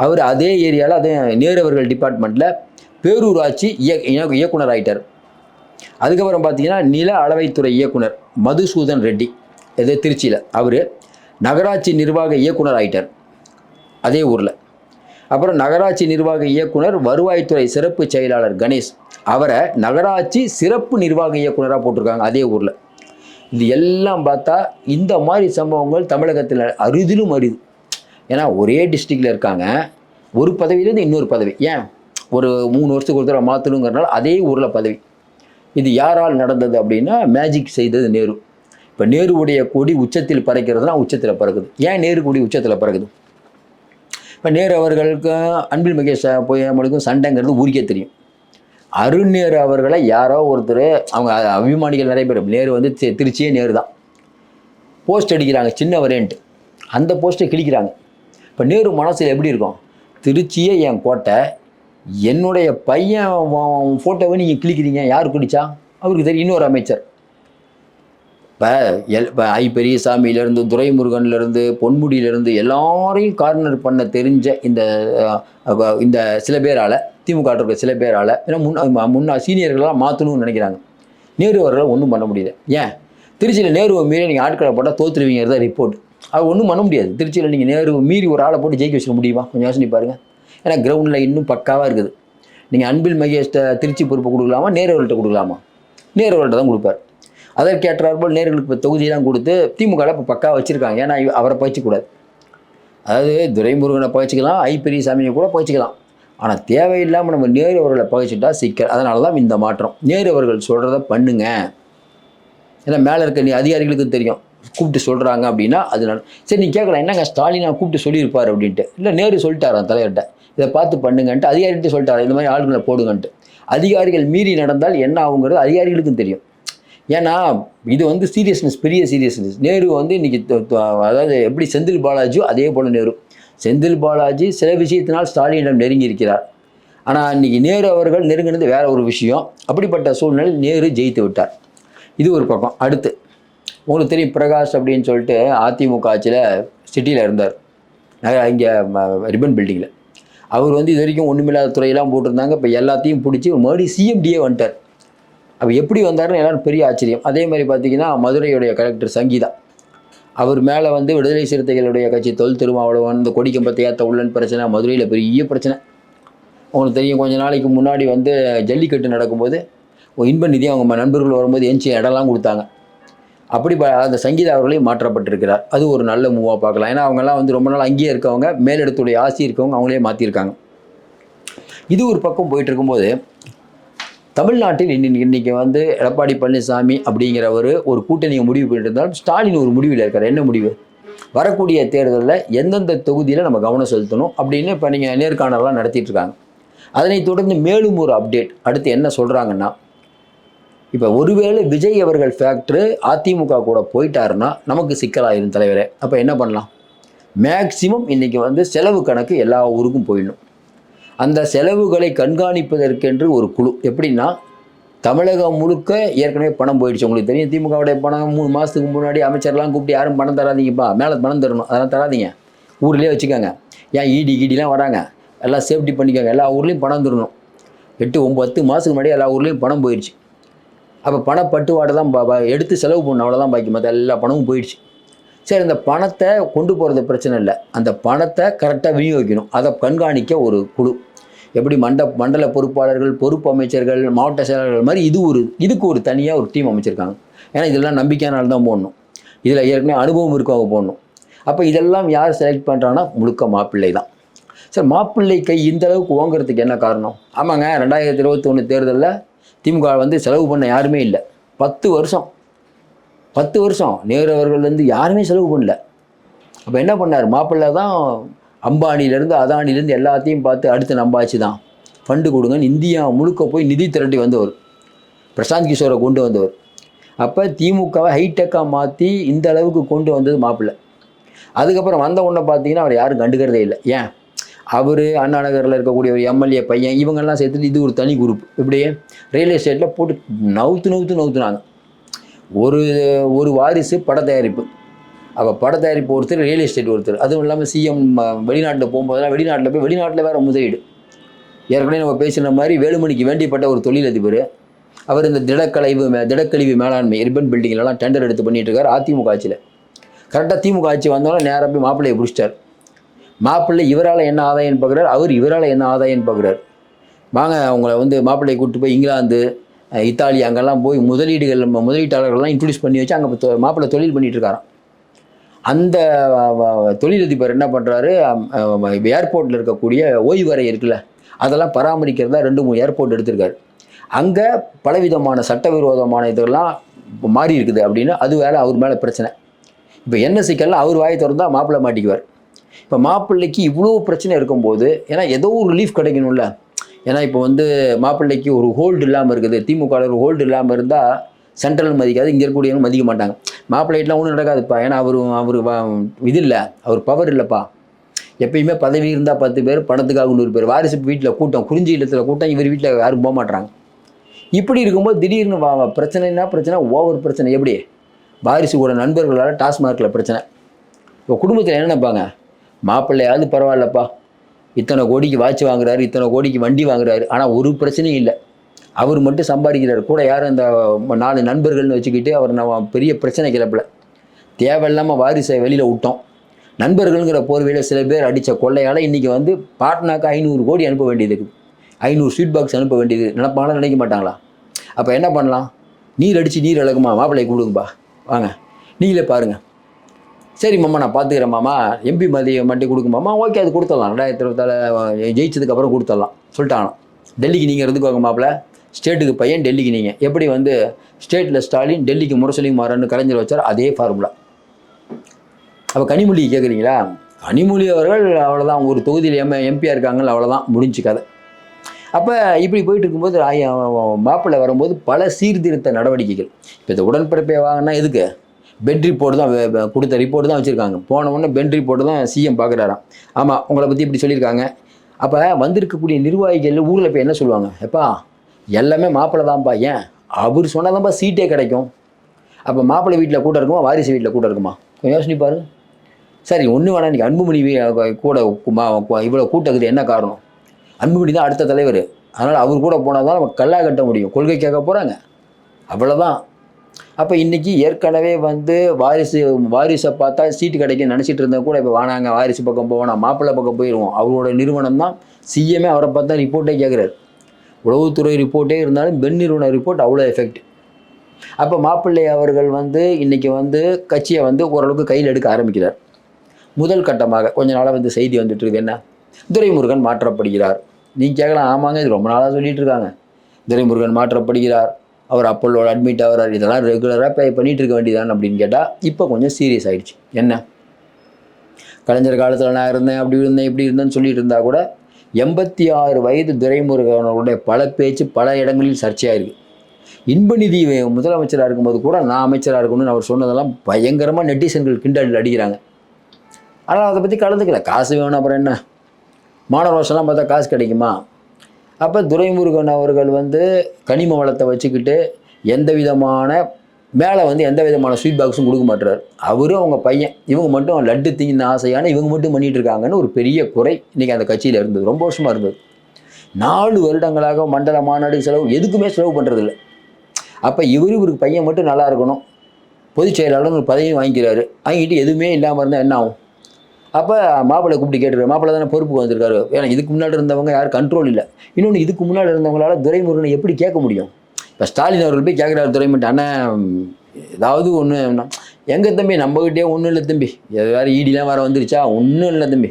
அவர் அதே ஏரியாவில் அதே நேரு அவர்கள் டிபார்ட்மெண்ட்டில் பேரூராட்சி இயக்குனர் ஆகிட்டார். அதுக்கப்புறம் பார்த்தீங்கன்னா நில அளவைத்துறை இயக்குனர் மதுசூதன் ரெட்டி, இது திருச்சியில், அவர் நகராட்சி நிர்வாக இயக்குனர் ஆகிட்டார் அதே ஊரில். அப்புறம் நகராட்சி நிர்வாக இயக்குனர் வருவாய்த்துறை சிறப்பு செயலாளர் கணேஷ், அவரை நகராட்சி சிறப்பு நிர்வாக இயக்குனராக போட்டிருக்காங்க அதே ஊரில். இது எல்லாம் பார்த்தா இந்த மாதிரி சம்பவங்கள் தமிழகத்தில் அரிதிலும் அரிது. ஏன்னா ஒரே டிஸ்ட்ரிக்டில் இருக்காங்க, ஒரு பதவியிலேருந்து இன்னொரு பதவி, ஏன் ஒரு 3 வருஷத்துக்கு ஒரு தடவை மாற்றணுங்கிறனால அதே ஊரில் பதவி. இது யாரால் நடந்தது அப்படின்னா, மேஜிக் செய்தது நேரு. இப்போ நேருவுடைய கொடி உச்சத்தில் பறக்கிறதுனா உச்சத்தில் பறக்குது. ஏன் நேரு கொடி உச்சத்தில் பறக்குது? இப்போ நேரு அவர்களுக்கும் அன்பில் மகேஷ் பொய்யாமலுக்கும் சண்டைங்கிறது ஊருக்கே தெரியும். அருண் நேரு அவர்களை யாரோ ஒருத்தர், அவங்க அபிமானிகள் நிறைய பேர், நேரு வந்து திருச்சியே நேரு தான், போஸ்ட் அடிக்கிறாங்க சின்ன வரேன்ட்டு, அந்த போஸ்ட்டை கிழிக்கிறாங்க. இப்போ நேரு மனசில் எப்படி இருக்கும்? திருச்சியே என் கோட்டை, என்னுடைய பையன் ஃபோட்டோவை நீங்கள் கிழிக்கிறீங்க, யார் குடிச்சா? அவருக்கு தெரியும். இன்னொரு அமைச்சர், இப்போ ஐ பெரியசாமியிலேருந்து துரைமுருகன்லேருந்து பொன்முடியிலேருந்து எல்லாரையும் கார்னர் பண்ண தெரிஞ்ச இந்த சில பேரால், திமுக இருக்க சில பேரால், ஏன்னா முன்னா சீனியர்களெலாம் மாற்றணும்னு நினைக்கிறாங்க. நேரு அவர்களால் ஒன்றும் பண்ண முடியல. ஏன்? திருச்சியில் நேருவை மீறி நீங்கள் ஆட்களை போட்டால் தோற்றுருவீங்கிறத ரிப்போர்ட். அது ஒன்றும் பண்ண முடியாது. திருச்சியில் நீங்கள் நேருவை மீறி ஒரு ஆளை போட்டு ஜெயிக்க வச்சிட முடியுமா? கொஞ்சம் யோசனை பாருங்கள். ஏன்னா கிரவுண்டில் இன்னும் பக்காவாக இருக்குது. நீங்கள் அன்பில் மகேஷ்ட திருச்சி பொறுப்பு கொடுக்கலாமா, நேரு அவர்கள்ட்ட கொடுக்கலாமா? நேரு அவர்கள்ட்ட தான் கொடுப்பார். அதற்கேற்றாற்போல் நேர்களுக்கு இப்போ தொகுதியெல்லாம் கொடுத்து திமுகவில் இப்போ பக்காவாக வச்சுருக்காங்க. ஏன்னா அவரை பயிற்சிக்கூடாது. அதாவது துரைமுருகனை பயிற்சிக்கலாம், ஐ பெரியசாமியை கூட பயிற்சிக்கலாம். ஆனால் தேவையில்லாமல் நம்ம நேரு அவர்களை பகிச்சிட்டா சிக்கல். அதனால தான் இந்த மாற்றம். நேரு அவர்கள் சொல்கிறத பண்ணுங்க. ஏன்னா மேலே இருக்க அதிகாரிகளுக்கு தெரியும், கூப்பிட்டு சொல்கிறாங்க அப்படின்னா அதனால சரி. நீ கேட்கலாம், என்னங்க ஸ்டாலினா கூப்பிட்டு சொல்லியிருப்பார் அப்படின்ட்டு. இல்லை, நேரு சொல்லிட்டாரான் தலைவர்கிட்ட, இதை பார்த்து பண்ணுங்கன்ட்டு. அதிகாரிகிட்ட சொல்லிட்டாரா இந்த மாதிரி ஆளுங்களை போடுங்கன்ட்டு. அதிகாரிகள் மீறி நடந்தால் என்ன ஆகுங்கிறது அதிகாரிகளுக்கும் தெரியும். ஏன்னா இது வந்து சீரியஸ்னஸ், பெரிய சீரியஸ்னஸ். நேரு வந்து இன்றைக்கி அதாவது எப்படி செந்தில் பாலாஜியோ அதே போல் நேரு. செந்தில் பாலாஜி சில விஷயத்தினால் ஸ்டாலினிடம் நெருங்கி இருக்கிறார். ஆனால் இன்றைக்கி நேரு அவர்கள் நெருங்கினது வேற ஒரு விஷயம். அப்படிப்பட்ட சூழ்நிலை நேரு ஜெயித்து விட்டார். இது ஒரு பக்கம். அடுத்து உங்களுக்கு தெரியும், பிரகாஷ் அப்படின்னு சொல்லிட்டு அதிமுக ஆட்சியில் சிட்டியில் இருந்தார், இங்கே ரிப்பன் பில்டிங்கில். அவர் வந்து இது வரைக்கும் ஒன்றுமில்லாத துறையெல்லாம் போட்டிருந்தாங்க. இப்போ எல்லாத்தையும் பிடிச்சி மறுபடியும் சிஎம்டியே வந்துட்டார். அப்போ எப்படி வந்தாருன்னு எல்லாரும் பெரிய ஆச்சரியம். அதே மாதிரி பார்த்தீங்கன்னா மதுரையுடைய கலெக்டர் சங்கீதா, அவர் மேலே வந்து விடுதலை சிறுத்தைகளுடைய கட்சி தொல் திருமாவளவன் இந்த கொடிக்கம்பத்தை ஏற்ற உள்ளன்னு பிரச்சனை, மதுரையில் பெரிய பிரச்சனை. உங்களுக்கு தெரியும், கொஞ்சம் நாளைக்கு முன்னாடி வந்து ஜல்லிக்கட்டு நடக்கும்போது இன்ப நிதி அவங்க நண்பர்கள் வரும்போது எஞ்சி இடம்லாம் கொடுத்தாங்க. அப்படி அந்த சங்கீதா அவர்களையும் மாற்றப்பட்டிருக்கிறார். அது ஒரு நல்ல மூவாக பார்க்கலாம். ஏன்னா அவங்கெல்லாம் வந்து ரொம்ப நாள் அங்கேயே இருக்கவங்க, மேலிடத்துடைய ஆசி இருக்கவங்க, அவங்களே மாற்றிருக்காங்க. இது ஒரு பக்கம் போயிட்டு இருக்கும்போது, தமிழ்நாட்டில் இன்றைக்கி வந்து எடப்பாடி பழனிசாமி அப்படிங்கிற ஒரு கூட்டணியை முடிவு பண்ணிட்டு இருந்தாலும் ஸ்டாலின் ஒரு முடிவில் இருக்கார். என்ன முடிவு? வரக்கூடிய தேர்தலில் எந்தெந்த தொகுதியில் நம்ம கவனம் செலுத்தணும் அப்படின்னு இப்போ நீங்கள் நேர்காணலாம் நடத்திட்டு இருக்காங்க. அதனைத் தொடர்ந்து மேலும் ஒரு அப்டேட் அடுத்து என்ன சொல்கிறாங்கன்னா, இப்போ ஒருவேளை விஜய் அவர்கள் ஃபேக்டரு அதிமுக கூட போயிட்டாருன்னா நமக்கு சிக்கலாயிரும் தலைவரே. அப்போ என்ன பண்ணலாம்? மேக்சிமம் இன்றைக்கி வந்து செலவு கணக்கு எல்லா ஊருக்கும் போயிடணும். அந்த செலவுகளை கண்காணிப்பதற்கென்று ஒரு குழு. எப்படின்னா, தமிழகம் முழுக்க ஏற்கனவே பணம் போயிடுச்சு. உங்களுக்கு தெரியும், திமுகவுடைய பணம் 3 மாதத்துக்கு முன்னாடி அமைச்சர்லாம் கூப்பிட்டு யாரும் பணம் தராதீங்கப்பா, மேலே பணம் தரணும், அதெல்லாம் தராதிங்க, ஊர்லேயே வச்சுக்கோங்க. ஏன் கீடிலாம் வராங்க, எல்லாம் சேஃப்டி பண்ணிக்கோங்க, எல்லா ஊர்லேயும் பணம் தரணும். 8, 9, 10 மாதத்துக்கு முன்னாடி எல்லா ஊர்லேயும் பணம் போயிடுச்சு. அப்போ பணப்பட்டுவாடை தான் எடுத்து செலவு பண்ணணும், அவ்வளோதான் பாக்கி, மற்ற எல்லா பணமும் போயிடுச்சு. சரி, இந்த பணத்தை கொண்டு போகிறது பிரச்சனை இல்லை, அந்த பணத்தை கரெக்டாக விநியோகிக்கணும். அதை கண்காணிக்க ஒரு குழு. எப்படி மண்டல பொறுப்பாளர்கள், பொறுப்பு அமைச்சர்கள், மாவட்ட செயலாளர்கள் மாதிரி இதுக்கு ஒரு தனியாக ஒரு டீம் அமைச்சிருக்காங்க. ஏன்னா இதெல்லாம் நம்பிக்கையானால் தான் போடணும், இதில் ஏற்கனவே அனுபவம் இருக்கவங்க போடணும். அப்போ இதெல்லாம் யார் செலக்ட் பண்ணுறாங்கன்னா முழுக்க மாப்பிள்ளை தான். சார், மாப்பிள்ளை கை இந்த அளவுக்கு ஓங்கிறதுக்கு என்ன காரணம்? ஆமாங்க, 2021 தேர்தலில் திமுக வந்து செலவு பண்ண யாருமே இல்லை. 10 வருஷம் நேரு அவர்கள்லேருந்து யாருமே செலவு பண்ணல. அப்போ என்ன பண்ணார்? மாப்பிள்ளை தான் அம்பானிலேருந்து அதானிலேருந்து எல்லாத்தையும் பார்த்து அடுத்து நம்பாச்சு தான் ஃபண்டு கொடுங்கன்னு இந்தியா முழுக்க போய் நிதி திரட்டி வந்தவர், பிரசாந்த் கிஷோரை கொண்டு வந்தவர். அப்போ திமுகவை ஹைடெக்காக மாற்றி இந்த அளவுக்கு கொண்டு வந்தது மாப்பிள்ளை. அதுக்கப்புறம் வந்த உடனே பார்த்தீங்கன்னா அவர் யாரும் கண்டுக்கிறதே இல்லை. ஏன்? அவர் அண்ணா நகரில் இருக்கக்கூடிய ஒரு எம்எல்ஏ பையன் இவங்கெல்லாம் சேர்த்துட்டு இது ஒரு தனி குரூப், இப்படியே ரியல் எஸ்டேட்டில் போட்டு நவுத்துனாங்க. ஒரு வாரிசு பட தயாரிப்பு. அப்போ பட தயாரிப்பு ஒருத்தர், ரியல் எஸ்டேட் ஒருத்தர். அதுவும் இல்லாமல் சிஎம் வெளிநாட்டில் போகும்போதெல்லாம் வெளிநாட்டில் வேறு முதலீடு. ஏற்கனவே நம்ம பேசுகிற மாதிரி வேலுமணிக்கு வேண்டியப்பட்ட ஒரு தொழிலதிபர். அவர் இந்த திடக்கழிவு மேலாண்மை ரிப்பன் பில்டிங்லாம் டெண்டர் எடுத்து பண்ணிகிட்டு இருக்கார் அதிமுக ஆட்சியில். கரெக்டாக திமுக ஆட்சி வந்தோடனே நேராக போய் மாப்பிள்ளையை பிடிச்சிட்டார். மாப்பிள்ளை இவரால் என்ன ஆதாயம்னு பார்க்குறாரு, அவர் இவரால் என்ன ஆதாயம்னு பார்க்குறாரு. வாங்க அவங்கள வந்து மாப்பிள்ளையை கூப்பிட்டு போய் இங்கிலாந்து, இத்தாலி அங்கெல்லாம் போய் முதலீட்டாளர்கள்லாம் இன்ட்ரடியூஸ் பண்ணி வச்சு அங்கே மாப்பிள்ளை தொழில் பண்ணிகிட்டு இருக்காராம். அந்த தொழிலதிபர் என்ன பண்ணுறாரு, ஏர்போர்ட்டில் இருக்கக்கூடிய ஓய்வறை இருக்குல்ல, அதெல்லாம் பராமரிக்கிறதா 2-3 ஏர்போர்ட் எடுத்திருக்காரு. அங்கே பலவிதமான சட்டவிரோதமான இதெல்லாம் மாறி இருக்குது அப்படின்னு அது வேலை, அவர் மேலே பிரச்சனை. இப்போ என்ன சிக்கல்லாம் அவர் வாயை திறந்தால் மாப்பிள்ளை மாட்டிக்குவார். இப்போ மாப்பிள்ளைக்கு இவ்வளோ பிரச்சனை இருக்கும்போது, ஏன்னா ஏதோ ஒரு ரிலீஃப் கிடைக்கணும்ல. ஏன்னா இப்போ வந்து மாப்பிள்ளைக்கு ஒரு ஹோல்டு இல்லாமல் இருக்குது, திமுக ஒரு ஹோல்டு இல்லாமல் இருந்தால் சென்ட்ரல் மதிக்காது, இங்கே இருக்கக்கூடியவங்க மதிக்க மாட்டாங்க. மாப்பிள்ளைட்டெலாம் ஒன்றும் நடக்காதுப்பா, ஏன்னா அவர் இது இல்லை, அவர் பவர் இல்லைப்பா. எப்பயுமே பதவி இருந்தால் 10 பேர், பணத்துக்காக 100 பேர். வாரிசு வீட்டில் கூட்டம், குறிஞ்சி இல்லத்தில் கூட்டம், இவர் வீட்டில் யாரும் போக மாட்டாங்க. இப்படி இருக்கும்போது திடீர்னு பிரச்சனை ஓவர் பிரச்சனை. எப்படி? வாரிசு கூட நண்பர்களால் டாஸ்மார்க்கில் பிரச்சனை. இப்போ குடும்பத்தில் என்ன நினைப்பாங்க? மாப்பிள்ளையாவது பரவாயில்லப்பா, இத்தனை கோடிக்கு வாட்ச் வாங்குறாரு, இத்தனை கோடிக்கு வண்டி வாங்குறாரு, ஆனால் ஒரு பிரச்சனையும் இல்லை, அவர் மட்டும் சம்பாதிக்கிறார். கூட யாரும் இந்த 4 நண்பர்கள்னு வச்சுக்கிட்டு அவர் நம்ம பெரிய பிரச்சனை கிளப்பல. தேவையில்லாமல் வாரிசை வெளியில் விட்டோம். நண்பர்கள்ங்கிற போர்வையில் சில பேர் அடித்த கொள்ளையால் இன்றைக்கி வந்து பாட்னாக்கு 500 கோடி அனுப்ப வேண்டியது இருக்குது, 500 ஸ்வீட் பாக்ஸ் அனுப்ப வேண்டியது. நினைப்பாங்களா? நினைக்க மாட்டாங்களா? அப்போ என்ன பண்ணலாம்? நீர் அடித்து நீர் இழக்குமா, மாப்பிள்ளையை கொடுங்கப்பா, வாங்க நீங்களே பாருங்கள். சரி மாமா, நான் பார்த்துக்கிறேன் மாமா, எம்பி மட்டும் கொடுக்குமாம்மா, ஓகே அது கொடுத்துடலாம், 2024 ஜெயிச்சதுக்கப்புறம் கொடுத்துடலாம் சொல்லிட்டாங்க. டெல்லிக்கு நீங்கள் இருந்துக்கோங்க மாப்பிள்ளை, ஸ்டேட்டுக்கு பையன், டெல்லிக்கு நீங்கள். எப்படி வந்து ஸ்டேட்டில் ஸ்டாலின், டெல்லிக்கு முரசொலி மாறன்னு கலைஞர் வச்சார், அதே ஃபார்முலா. அப்போ கனிமொழி கேட்குறீங்களா? கனிமொழி அவர்கள் அவ்வளோதான், ஒரு தொகுதியில் எம்பியாக இருக்காங்க, அவ்வளோதான், முடிஞ்சு கதை. அப்போ இப்படி போயிட்டு இருக்கும்போது மாப்பிள்ளை வரும்போது பல சீர்திருத்த நடவடிக்கைகள். இப்போ இந்த உடன்பிறப்பை வாங்கினா எதுக்கு? பெட் ரிப்போர்ட் தான் கொடுத்த ரிப்போர்ட் தான் வச்சுருக்காங்க. போன உடனே பெட் ரிப்போர்ட்டு தான் சிஎம் பார்க்குறாராம். ஆமாம், உங்களை பற்றி இப்படி சொல்லியிருக்காங்க. அப்போ வந்திருக்கக்கூடிய நிர்வாகிகள் ஊரில் போய் என்ன சொல்லுவாங்க? எப்பா எல்லாமே மாப்பிள்ளை தான்ப்பா, ஏன் அவர் சொன்னால் தான்ப்பா சீட்டே கிடைக்கும். அப்போ மாப்பிள்ளை வீட்டில் கூட்டம் இருக்குமா, வாரிசு வீட்டில் கூட்டம் இருக்குமா? கொஞ்சம் யோசனை பாரு. சரி, ஒன்று வேணா, இன்றைக்கி அன்புமணி கூட இவ்வளோ கூட்டத்துக்கு என்ன காரணம்? அன்புமணி தான் அடுத்த தலைவர், அதனால் அவர் கூட போனால் தான் நம்ம கல்லா கட்ட முடியும், கொள்கை கேட்க போகிறாங்க, அவ்வளோதான். அப்போ இன்றைக்கி ஏற்கனவே வந்து வாரிசை பார்த்தா சீட்டு கிடைக்குன்னு நினச்சிட்டு இருந்தால் கூட இப்போ வானாங்க வாரிசு பக்கம் போவோம், மாப்பிள்ளை பக்கம் போயிடுவோம். அவரோட நிறுவனம் தான் சிஎம்ஏ அவரை பார்த்தா ரிப்போர்ட்டே கேட்குறாரு. உளவுத்துறை ரிப்போர்ட்டே இருந்தாலும் பெண் நிறுவன ரிப்போர்ட் அவ்வளோ எஃபெக்ட். அப்போ மாப்பிள்ளை அவர்கள் வந்து இன்றைக்கி வந்து கட்சியை வந்து ஓரளவுக்கு கையில் எடுக்க ஆரம்பிக்கிறார். முதல் கட்டமாக கொஞ்ச நாளாக வந்து செய்தி வந்துட்டு இருக்கு, என்ன? துரைமுருகன் மாற்றப்படுகிறார். நீங்கள் கேட்கலாம், ஆமாங்க இது ரொம்ப நாளாக சொல்லிகிட்டு இருக்காங்க, துரைமுருகன் மாற்றப்படுகிறார், அவர் அப்போலோட அட்மிட் ஆகிறார், இதெல்லாம் ரெகுலராக பண்ணிகிட்டு இருக்க வேண்டியதான் அப்படின்னு கேட்டால் இப்போ கொஞ்சம் சீரியஸ் ஆகிடுச்சு. என்ன? கலைஞர் காலத்தில் நான் இருந்தேன், அப்படி இருந்தேன், இப்படி இருந்தேன்னு சொல்லிட்டு இருந்தால் கூட 86 வயது துரைமுருகனுடைய பல பேச்சு பல இடங்களில் சர்ச்சையாக இருக்குது. இன்பநிதி முதலமைச்சராக இருக்கும்போது கூட நான் அமைச்சராக இருக்கணும்னு அவர் சொன்னதெல்லாம் பயங்கரமாக நெட்டிசன்கள் கிண்டல் அடிக்கிறாங்க. ஆனால் அதை பற்றி கலந்துக்கல. காசு வேணும், அப்புறம் என்ன, மாணவர் வருஷம்லாம் பார்த்தா காசு கிடைக்குமா? அப்போ துரைமுருகன் அவர்கள் வந்து கனிம வளத்தை வச்சுக்கிட்டு எந்த விதமான மேலே வந்து எந்த விதமான ஸ்வீட் பாக்ஸும் கொடுக்க மாட்டுறாரு. அவரும் அவங்க பையன், இவங்க மட்டும் லட்டு திங்கின ஆசையான இவங்க மட்டும் பண்ணிகிட்டு இருக்காங்கன்னு ஒரு பெரிய குறை இன்றைக்கி அந்த கட்சியில் இருந்தது. ரொம்ப வருஷமாக இருந்தது. 4 வருடங்களாக மண்டல மாநாடு செலவு எதுக்குமே செலவு பண்ணுறதில்ல. அப்போ இவருக்கு பையன் மட்டும் நல்லா இருக்கணும், பொதுச் செயலாளர்னு ஒரு பதவியும் வாங்கிக்கிறாரு. வாங்கிட்டு எதுவுமே இல்லாமல் இருந்தால் என்ன ஆகும்? அப்போ மாப்பிள்ளை கூப்பிட்டு கேட்டுருக்காரு. மாப்பிள்ளை தானே பொறுப்புக்கு வந்திருக்காரு. ஏன்னா இதுக்கு முன்னாடி இருந்தவங்க யாரும் கண்ட்ரோல் இல்லை. இன்னொன்று, இதுக்கு முன்னாடி இருந்தவங்களால துரைமுருகனை எப்படி கேட்க முடியும்? இப்போ ஸ்டாலின் அவர்கள் போய் கேட்குறாரு துரைமுருகன், அண்ணன் ஏதாவது ஒன்று, எங்கள் தம்பி நம்மகிட்டே ஒன்றும் இல்லை தம்பி, வேறு ஈடிலாம் வேறு வந்துருச்சா, ஒன்றும் இல்லை தம்பி,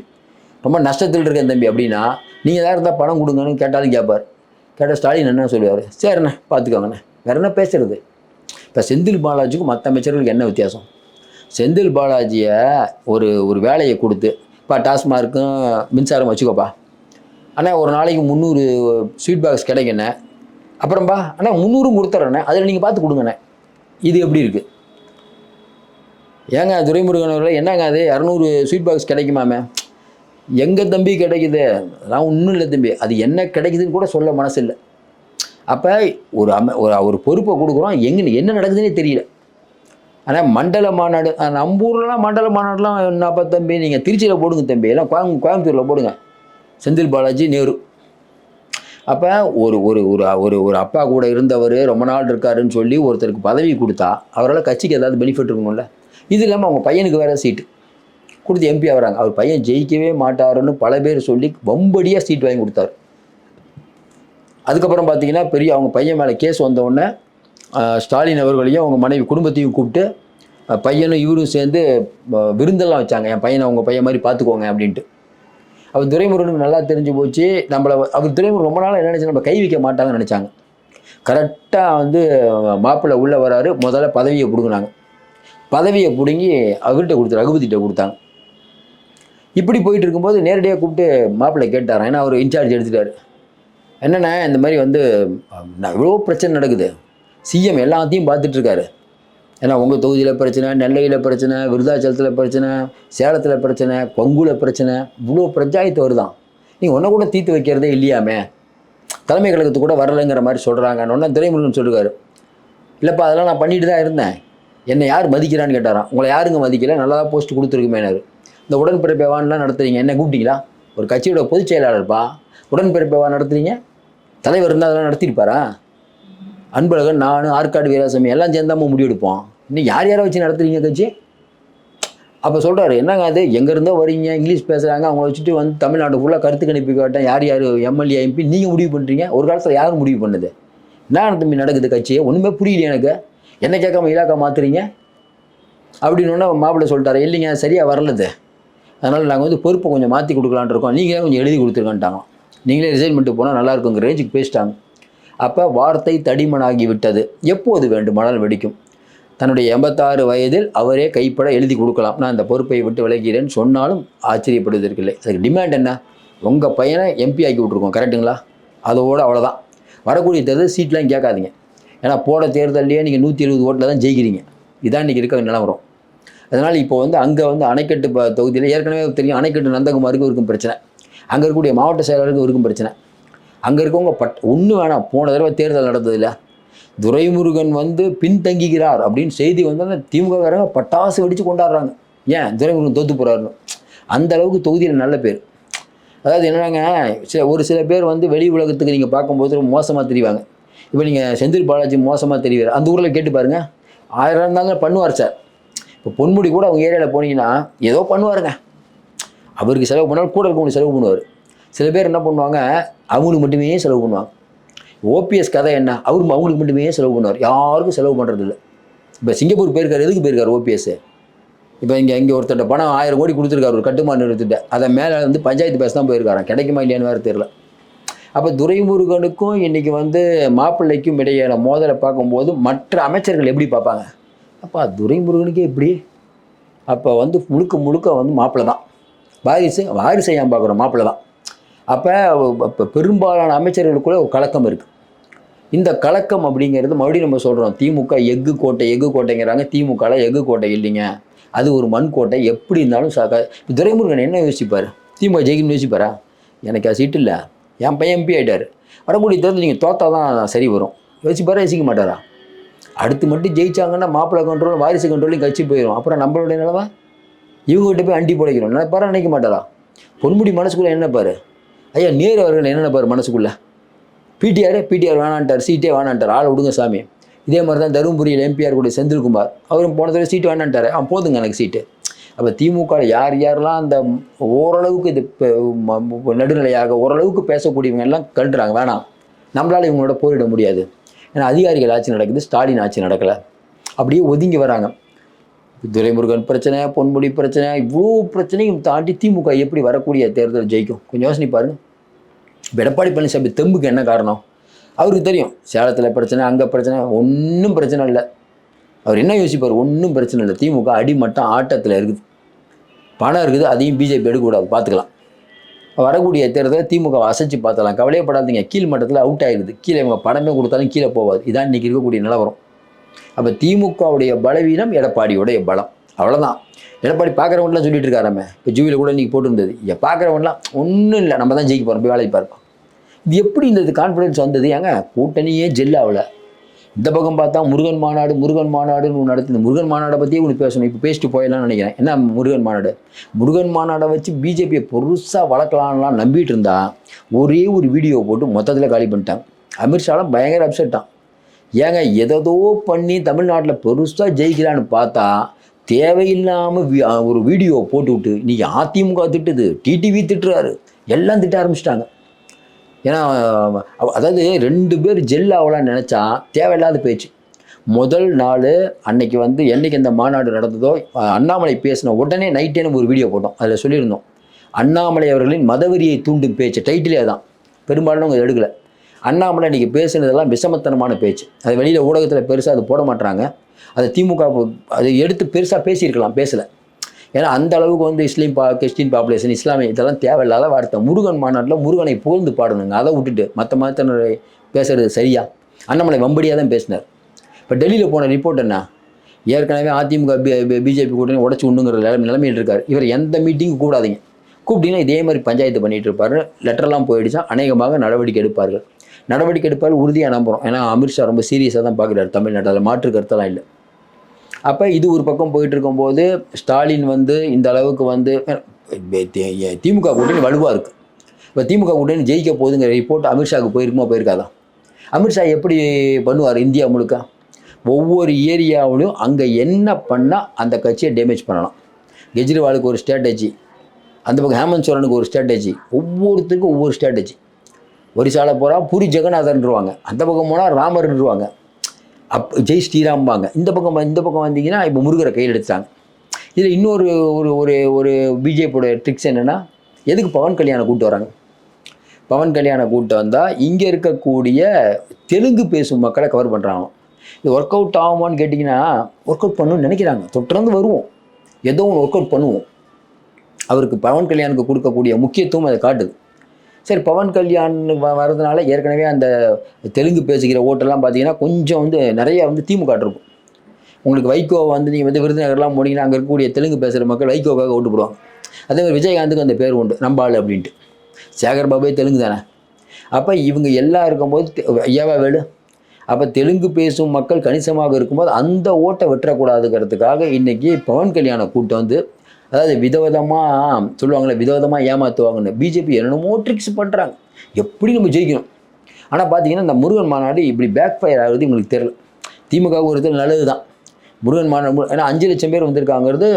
ரொம்ப நஷ்டத்தில் இருக்கேன் தம்பி அப்படின்னா, நீங்கள் எதாவது இருந்தால் பணம் கொடுங்கன்னு கேட்டாலும் கேட்பார். கேட்டால் ஸ்டாலின் என்ன சொல்லுவார்? சரிண்ணே பார்த்துக்கோங்கண்ணே. வேறு என்ன பேசுறது? இப்போ செந்தில் பாலாஜிக்கும் மற்ற அமைச்சர்களுக்கு என்ன வித்தியாசம்? செந்தில் பாலாஜியை ஒரு வேலையை கொடுத்து, இப்போ டாஸ்மார்க்கும் மின்சாரம் வச்சுக்கோப்பா அண்ணா, ஒரு நாளைக்கு 300 ஸ்வீட் பாக்ஸ் கிடைக்குண்ணே, அப்புறம்பா அண்ணா 300 கொடுத்துட்றேண்ணே, அதில் நீங்கள் பார்த்து கொடுங்கண்ணே. இது எப்படி இருக்குது? ஏங்க துரைமுருகன் அவர்கள், என்னங்க அது 200 ஸ்வீட் பாக்ஸ் கிடைக்குமாமே? எங்கள் தம்பி கிடைக்குது, நான் ஒன்றும் இல்லை தம்பி, அது என்ன கிடைக்குதுன்னு கூட சொல்ல மனசு இல்லை. அப்போ ஒரு பொறுப்பை கொடுக்குறோம், என்ன நடக்குதுன்னே தெரியல. ஆனால் மண்டல மாநாடு, நம்ம ஊர்லாம் மண்டல மாநாடுலாம் என்னப்பா தம்பி, நீங்கள் திருச்சியில் போடுங்க தம்பி, எல்லாம் கோயம்புத்தூரில் போடுங்க, செந்தில் பாலாஜி நேரு. அப்போ ஒரு அப்பா கூட இருந்தவர் ரொம்ப நாள் இருக்காருன்னு சொல்லி ஒருத்தருக்கு பதவி கொடுத்தா அவரால் கட்சிக்கு ஏதாவது பெனிஃபிட் இருக்கணும்ல. இது இல்லாமல் அவங்க பையனுக்கு வேறு சீட்டு கொடுத்து எம்பி ஆகிறாங்க. அவர் பையன் ஜெயிக்கவே மாட்டாருன்னு பல பேர் சொல்லி வம்படியாக சீட் வாங்கி கொடுத்தாரு. அதுக்கப்புறம் பார்த்தீங்கன்னா அவங்க பையன் மேலே கேஸ் வந்தவுடனே ஸ்டாலின் அவர்களையும் அவங்க மனைவி குடும்பத்தையும் கூப்பிட்டு பையனும் இவரும் சேர்ந்து விருந்தெல்லாம் வச்சாங்க, என் பையனை அவங்க பையன் மாதிரி பார்த்துக்கோங்க அப்படின்ட்டு. அவர் துரைமுருகனுக்கு நல்லா தெரிஞ்சு போச்சு. அவர் துரைமுருகன் ரொம்ப நாளாக என்ன நினச்சி, நம்ம கை வைக்க மாட்டாங்கன்னு நினச்சாங்க. கரெக்டாக வந்து மாப்பிள்ளை உள்ளே வராரு, முதல்ல பதவியை பிடுங்கினாங்க. பதவியை பிடுங்கி அவர்கிட்ட கொடுத்து ரகுபதிகிட்ட கொடுத்தாங்க. இப்படி போயிட்டு இருக்கும்போது நேரடியாக கூப்பிட்டு மாப்பிள்ளை கேட்டாரான், ஏன்னா அவர் இன்சார்ஜ் எடுத்துட்டார். என்னென்ன இந்த மாதிரி வந்து இவ்வளோ பிரச்சனை நடக்குது, சிஎம் எல்லாத்தையும் பார்த்துட்ருக்காரு, ஏன்னா உங்கள் தொகுதியில் பிரச்சனை, நெல்லையில் பிரச்சனை, விருதாச்சலத்தில் பிரச்சனை, சேலத்தில் பிரச்சனை, கொங்குல பிரச்சனை, இவ்வளோ பஞ்சாயத்து வருதான், நீங்கள் ஒன்றை கூட தீர்த்து வைக்கிறதே இல்லையாமே, தலைமை கழகத்துக்கு கூட வரலைங்கிற மாதிரி சொல்கிறாங்கன்னு ஒன்றா துரைமுருகன் சொல்லுவார். இல்லைப்பா அதெல்லாம் நான் பண்ணிட்டு தான் இருந்தேன், என்னை யார் மதிக்கிறான்னு கேட்டாரான். உங்களை யாருங்க மதிக்கல, நல்லா தான் போஸ்ட் கொடுத்துருக்குமேனாரு. இந்த உடன்பிறப்பு வான்லாம் நடத்துறீங்க, என்ன கூப்பிட்டீங்களா? ஒரு கட்சியோட பொதுச் செயலாளர்ப்பா, உடன்பிறப்பு வான் நடத்துறீங்க, தலைவர் இருந்தால் அதெல்லாம் நடத்திருப்பாரா? அன்பழகன், நான், ஆற்காடு வீராசாமி எல்லாம் சேர்ந்தாமல் முடிவெடுப்போம், இன்னும் யாரை வச்சு நடத்துறீங்க கட்சி? அப்போ சொல்கிறாரு, என்னங்க அது எங்கேருந்தோ வரீங்க, இங்கிலீஷ் பேசுகிறாங்க, அவங்கள வச்சுட்டு வந்து தமிழ்நாடு ஃபுல்லாக கருத்து கணிப்பு காட்டேன், யார் எம்எல்ஏ எம்பி நீங்கள் முடிவு பண்ணுறீங்க, ஒரு காலத்தில் யாரும் முடிவு பண்ணுது? என்ன தம்பி நடக்குது கட்சியை, ஒன்றுமே புரியல எனக்கு, என்ன கேட்காம இலாக்கா மாற்றுறீங்க அப்படின்னு மாப்பிள்ளை சொல்லிட்டாரு. இல்லைங்க சரியாக வரலது, அதனால் நாங்கள் வந்து பொறுப்பை கொஞ்சம் மாற்றி கொடுக்கலான் இருக்கோம், நீங்களே கொஞ்சம் எழுதி கொடுத்துருக்கான்ட்டாங்க. நீங்களே ரிசைன் பண்ணிட்டு போனால் நல்லா இருக்குங்கிற ரேஞ்சுக்கு பேசிட்டாங்க. அப்போ வார்த்தை தடிமனாகி விட்டது. எப்போது வேண்டுமானால் வெடிக்கும். தன்னுடைய 86 வயதில் அவரே கைப்பட எழுதி கொடுக்கலாம், நான் இந்த பொறுப்பை விட்டு விலகிறேன்னு சொன்னாலும் ஆச்சரியப்படுவதற்கில்லை. அதுக்கு டிமாண்ட் என்ன? உங்கள் பையனை எம்பி ஆக்கி விட்ருக்கோம், கரெக்டுங்களா? அதோடு அவ்வளோதான். வரக்கூடிய தேர்தல் சீட்லாம் கேட்காதீங்க, ஏன்னா போட தேர்தல்லையே நீங்கள் 170 ஓட்டில் தான் ஜெயிக்கிறீங்க. இதான் இன்றைக்கி இருக்க நிலவரம். அதனால் இப்போ வந்து அங்கே வந்து அணைக்கட்டு தொகுதியில் ஏற்கனவே தெரியும், அணைக்கட்டு நந்தகுமாருக்கு இருக்கும் பிரச்சனை, அங்கே இருக்கக்கூடிய மாவட்ட செயலாளருக்கு இருக்கும் பிரச்சனை, அங்கே இருக்கவங்க ஒன்றும் வேணாம், போன தடவை தேர்தல் நடந்ததில்ல, துரைமுருகன் வந்து பின்தங்குகிறார் அப்படின்னு செய்தி வந்தால் திமுககாரங்க பட்டாசு வெடித்து கொண்டாடுறாங்க. ஏன் துரைமுருகன் தோற்று போகிறாருன்னு. அந்த அளவுக்கு தொகுதியில் நல்ல பேர். அதாவது என்னன்னாங்க, ஒரு சில பேர் வந்து வெளி உலகத்துக்கு நீங்கள் பார்க்கும்போது ரொம்ப மோசமாக தெரிவாங்க. இப்போ நீங்கள் செந்தில் பாலாஜி மோசமாக தெரிவார், அந்த ஊரில் கேட்டு பாருங்கள், 1000 இருந்தாலும் பண்ணுவார் சார். இப்போ பொன்முடி கூட அவங்க ஏரியாவில் போனீங்கன்னா ஏதோ பண்ணுவாருங்க, அவருக்கு செலவு பண்ணாலும் கூட இருக்கவங்களுக்கு செலவு பண்ணுவார். சில பேர் என்ன பண்ணுவாங்க, அவங்களுக்கு மட்டுமே செலவு பண்ணுவாங்க. ஓபிஎஸ் கதை என்ன, அவங்களுக்கு மட்டுமே செலவு பண்ணுவார், யாருக்கும் செலவு பண்ணுறதில்ல. இப்போ சிங்கப்பூர் போயிருக்காரு, எதுக்கு போயிருக்காரு ஓபிஎஸ்? இப்போ இங்கே ஒருத்தட்ட பணம் 1000 கோடி கொடுத்துருக்காரு ஒரு கட்டுமான நிறுத்திட்ட, அதை மேலே வந்து பஞ்சாயத்து பேச தான் போயிருக்காராம், கிடைக்குமா இல்லையான்னு வேறு தெரியல. அப்போ துரைமுருகனுக்கும் இன்றைக்கி வந்து மாப்பிள்ளைக்கும் இடையான மோதலை பார்க்கும்போது மற்ற அமைச்சர்கள் எப்படி பார்ப்பாங்க? அப்போ துரைமுருகனுக்கே எப்படி? அப்போ வந்து முழுக்க வந்து மாப்பிள்ளை தான் வாரிசு செய்யாமல் பார்க்குறோம், மாப்பிள்ளை தான். அப்போ பெரும்பாலான அமைச்சர்களுக்குள்ளே ஒரு கலக்கம் இருக்குது. இந்த கலக்கம் அப்படிங்கிறது மறுபடியும் நம்ம சொல்கிறோம், திமுக எஃகு கோட்டைங்கிறாங்க. திமுகவில் எஃகு கோட்டை இல்லைங்க, அது ஒரு மண் கோட்டை. எப்படி இருந்தாலும் துரைமுருகன் என்ன யோசிப்பார்? திமுக ஜெயிக்கணும்னு யோசிப்பாரா? எனக்கு அது சீட்டு இல்லை, என் பையன் எம்பி ஆகிட்டார், வரக்கூடிய தேர்தல் நீங்கள் தோத்தா தான் சரி வரும், யோசிப்பாரா? யோசிக்க மாட்டாரா? அடுத்து மட்டும் ஜெயிச்சாங்கன்னா மாப்பிள்ளை கண்ட்ரோல் வாரிசு கண்ட்ரோலையும் கட்சி போயிடும். அப்புறம் நம்மளுடைய நிலமை இவங்ககிட்ட போய் அண்டி பிழைக்கிறோம் நினைப்பாரா? நினைக்க மாட்டாரா? பொன்முடி மனசுக்குள்ளே என்ன பாரு? ஐயா நேரு அவர்கள் என்னென்ன பாரு மனசுக்குள்ளே? பிடிஆர் வேணான்ட்டார், சீட்டே வேணான்ட்டார், ஆளை விடுங்க சாமி. இதே மாதிரி தான் தருமபுரியில் எம்பிஆர் கூட செந்தில்குமார், அவரும் போன தடவை சீட்டு வேணான்ட்டார், போதுங்க எனக்கு சீட்டு. அப்போ திமுக யாரெல்லாம் அந்த ஓரளவுக்கு இது நடுநிலையாக ஓரளவுக்கு பேசக்கூடியவங்க எல்லாம் கண்டுறாங்க, வேணாம் நம்மளால் இவங்களோட போரிட முடியாது. ஏன்னா அதிகாரிகள் ஆட்சி நடக்குது, ஸ்டாலின் ஆட்சி நடக்கலை, அப்படியே ஒதுங்கி வராங்க. துரைமுருகன் பிரச்சனை, பொன்முடி பிரச்சனை, இவ்வளோ பிரச்சனையும் தாண்டி திமுக எப்படி வரக்கூடிய தேர்தல் ஜெயிக்கும்? கொஞ்சம் யோசனை பாருங்க. எடப்பாடி பழனிசாமி தெம்புக்கு என்ன காரணம்? அவருக்கு தெரியும் சேலத்தில் பிரச்சனை, அங்கே பிரச்சனை, ஒன்றும் பிரச்சனை இல்லை. அவர் என்ன யோசிப்பார்? ஒன்றும் பிரச்சனை இல்லை, திமுக அடிமட்டம் ஆட்டத்தில் இருக்குது, பணம் இருக்குது, அதையும் பிஜேபி எடுக்கக்கூடாது, பார்த்துக்கலாம். வரக்கூடிய தேர்தலில் திமுக அசைச்சு பார்த்தலாம், கவலையப்படாதீங்க. கீழ் மட்டத்தில் அவுட் ஆகிடுது, கீழே இவங்க பணமே கொடுத்தாலும் கீழே போகாது. இதான் இன்றைக்கி இருக்கக்கூடிய நிலவரம். அப்போ திமுகவுடைய பலவீனம் எடப்பாடியோடைய பலம், அவ்வளோதான். எடப்பாடி பார்க்குறவங்களாம் சொல்லிட்டு இருக்காராமே, இப்போ ஜூவியில் கூட இன்றைக்கி போட்டுருந்தது, பார்க்குறவங்களாம் ஒன்றும் இல்லை, நம்ம தான் ஜெயிக்க போகிறோம், போய் வேலைக்கு பார்ப்போம். இது எப்படி இந்த கான்ஃபிடன்ஸ் வந்தது? ஏங்க கூட்டணியே ஜெல்லாவில். இந்த பக்கம் பார்த்தா முருகன் மாநாடுன்னு நடத்து. இந்த முருகன் மாநாடை பற்றியே உனக்கு பேசணும், இப்போ பேசிட்டு போயிடலாம்னு நினைக்கிறேன். என்ன முருகன் மாநாடை வச்சு பிஜேபியை பெருசாக வளர்க்கலான்லாம் நம்பிட்டு இருந்தா ஒரே ஒரு வீடியோ போட்டு மொத்தத்தில் காலி பண்ணிட்டாங்க. அமித்ஷாலாம் பயங்கர அப்செட்டான். ஏங்க எதோ பண்ணி தமிழ்நாட்டில் பெருசாக ஜெயிக்கலான்னு பார்த்தா தேவையில்லாமல் ஒரு வீடியோ போட்டு விட்டு இன்றைக்கி அதிமுக திட்டுது, டிடிவி திட்டுறாரு, எல்லாம் திட்ட ஆரம்பிச்சிட்டாங்க. ஏன்னா அதாவது 2 பேர் ஜெல் ஆகலான்னு நினச்சா தேவையில்லாத பேச்சு. முதல் நாள் அன்னைக்கு என்னைக்கு இந்த மாநாடு நடந்ததோ, அண்ணாமலை பேசின உடனே நைட்டே நம்ம ஒரு வீடியோ போட்டோம். அதில் சொல்லியிருந்தோம், அண்ணாமலை அவர்களின் மதவெறியை தூண்டும் பேச்சு, டைட்டிலே தான். பெரும்பாலும் அவங்க எடுக்கலை. அண்ணாமலை இன்றைக்கி பேசுனதெல்லாம் விஷமத்தனமான பேச்சு. அது வெளியில் ஊடகத்தில் பெருசாக அது போட மாட்டுறாங்க. அதை திமுக அதை எடுத்து பெருசாக பேசியிருக்கலாம், பேசலை. ஏன்னா அந்த அளவுக்கு கிறிஸ்டின் பாப்புலேஷன், இஸ்லாமிய, இதெல்லாம் தேவையில்லாத வார்த்தை. முருகன் மாநாட்டில் முருகனை புகழ்ந்து பாடணுங்க, அதை விட்டுட்டு மற்ற மதத்தினரை பேசுகிறது சரியா? அண்ணாமலை வம்படியாக தான் பேசினார். இப்போ டெல்லியில் போன ரிப்போர்ட் என்ன? ஏற்கனவே அதிமுக பிஜேபி கூட்டணி உடச்சி உண்ணுங்கிற நிலைமையில் இருக்கார். இவர் எந்த மீட்டிங்கும் கூடாதீங்க, கூப்பிட்டீங்கன்னா இதே மாதிரி பஞ்சாயத்து பண்ணிகிட்டு இருப்பார். லெட்டர்லாம் போயிடுச்சா அநேகமாக நடவடிக்கை எடுப்பார்கள், உறுதியாக நம்புகிறோம். ஏன்னா அமித்ஷா ரொம்ப சீரியஸாக தான் பார்க்குறாரு தமிழ்நாட்டில், மாற்று கருத்தெல்லாம் இல்லை. அப்போ இது ஒரு பக்கம் போயிட்டு இருக்கும்போது ஸ்டாலின் இந்த அளவுக்கு திமுக கூட்டணி வலுவாக இருக்குது. இப்போ திமுக கூட்டணி ஜெயிக்க போகுதுங்கிற ரிப்போர்ட் அமித்ஷாவுக்கு போயிருக்காதான்? அமித்ஷா எப்படி பண்ணுவார்? இந்தியா முழுக்க ஒவ்வொரு ஏரியாவிலையும் அங்கே என்ன பண்ணால் அந்த கட்சியை டேமேஜ் பண்ணலாம். கெஜ்ரிவாலுக்கு ஒரு ஸ்ட்ராட்டஜி, அந்த பக்கம் ஹேமந்த் சோரனுக்கு ஒரு ஸ்ட்ராட்டஜி, ஒவ்வொருத்தருக்கும் ஒவ்வொரு ஸ்ட்ராட்டஜி. ஒரிசாவில் போனால் பூரி ஜெகநாதன்ருவாங்க, அந்த பக்கம் போனால் ராமர்ன்றுவாங்க, ஜெய் ஸ்ரீராம்பாங்க. இந்த பக்கம் வந்தீங்கன்னா இப்போ முருகரை கையில் எடுத்தாங்க. இதில் இன்னொரு ஒரு பிஜேபியோட ட்ரிக்ஸ் என்னென்னா, எதுக்கு பவன் கல்யாணம் கூப்பிட்டு வராங்க? பவன் கல்யாணம் கூப்பிட்டு வந்தால் இங்கே இருக்கக்கூடிய தெலுங்கு பேசும் மக்களை கவர் பண்ணுறாங்க. இது ஒர்க் அவுட் ஆகுமான்னு கேட்டிங்கன்னா ஒர்க் அவுட் பண்ணணும்னு நினைக்கிறாங்க. தொடர்ந்து வருவோம், ஏதோ ஒன்று ஒர்க் அவுட் பண்ணுவோம். அவருக்கு பவன் கல்யாணுக்கு கொடுக்கக்கூடிய முக்கியத்துவம் அதை காட்டுது. சரி, பவன் கல்யாண் வர்றதுனால ஏற்கனவே அந்த தெலுங்கு பேசுகிற ஓட்டெல்லாம் பார்த்தீங்கன்னா கொஞ்சம் நிறைய திமுக இருக்கும். உங்களுக்கு வைகோ நீங்கள் விருதுநகர்லாம் போனீங்கன்னா அங்கே இருக்கக்கூடிய தெலுங்கு பேசுகிற மக்கள் வைகோக்காக ஓட்டு போடுவாங்க. அதே மாதிரி விஜயகாந்துக்கு அந்த பேர் உண்டு, நம்பாள் அப்படின்ட்டு. சேகர் பாபே தெலுங்கு தானே. அப்போ இவங்க எல்லாம் இருக்கும்போது ஐயாவா வேடு. அப்போ தெலுங்கு பேசும் மக்கள் கணிசமாக இருக்கும்போது அந்த ஓட்டை வெட்டக்கூடாதுங்கிறதுக்காக இன்றைக்கி பவன் கல்யாண கூட்டம் அதாவது விதவிதமாக சொல்லுவாங்களே, விதவிதமாக ஏமாற்றுவாங்கன்னு பிஜேபி என்னென்னமோ ட்ரிக்ஸ் பண்ணுறாங்க, எப்படி நம்ம ஜெயிக்கணும். ஆனால் பார்த்தீங்கன்னா இந்த முருகன் மாநாடு இப்படி பேக் ஃபயர் ஆகுது உங்களுக்கு தெரியல. திமுக ஒருத்தர் நல்லது தான் முருகன் மாநாடு, ஏன்னா 5 லட்சம் பேர் வந்திருக்காங்கிறது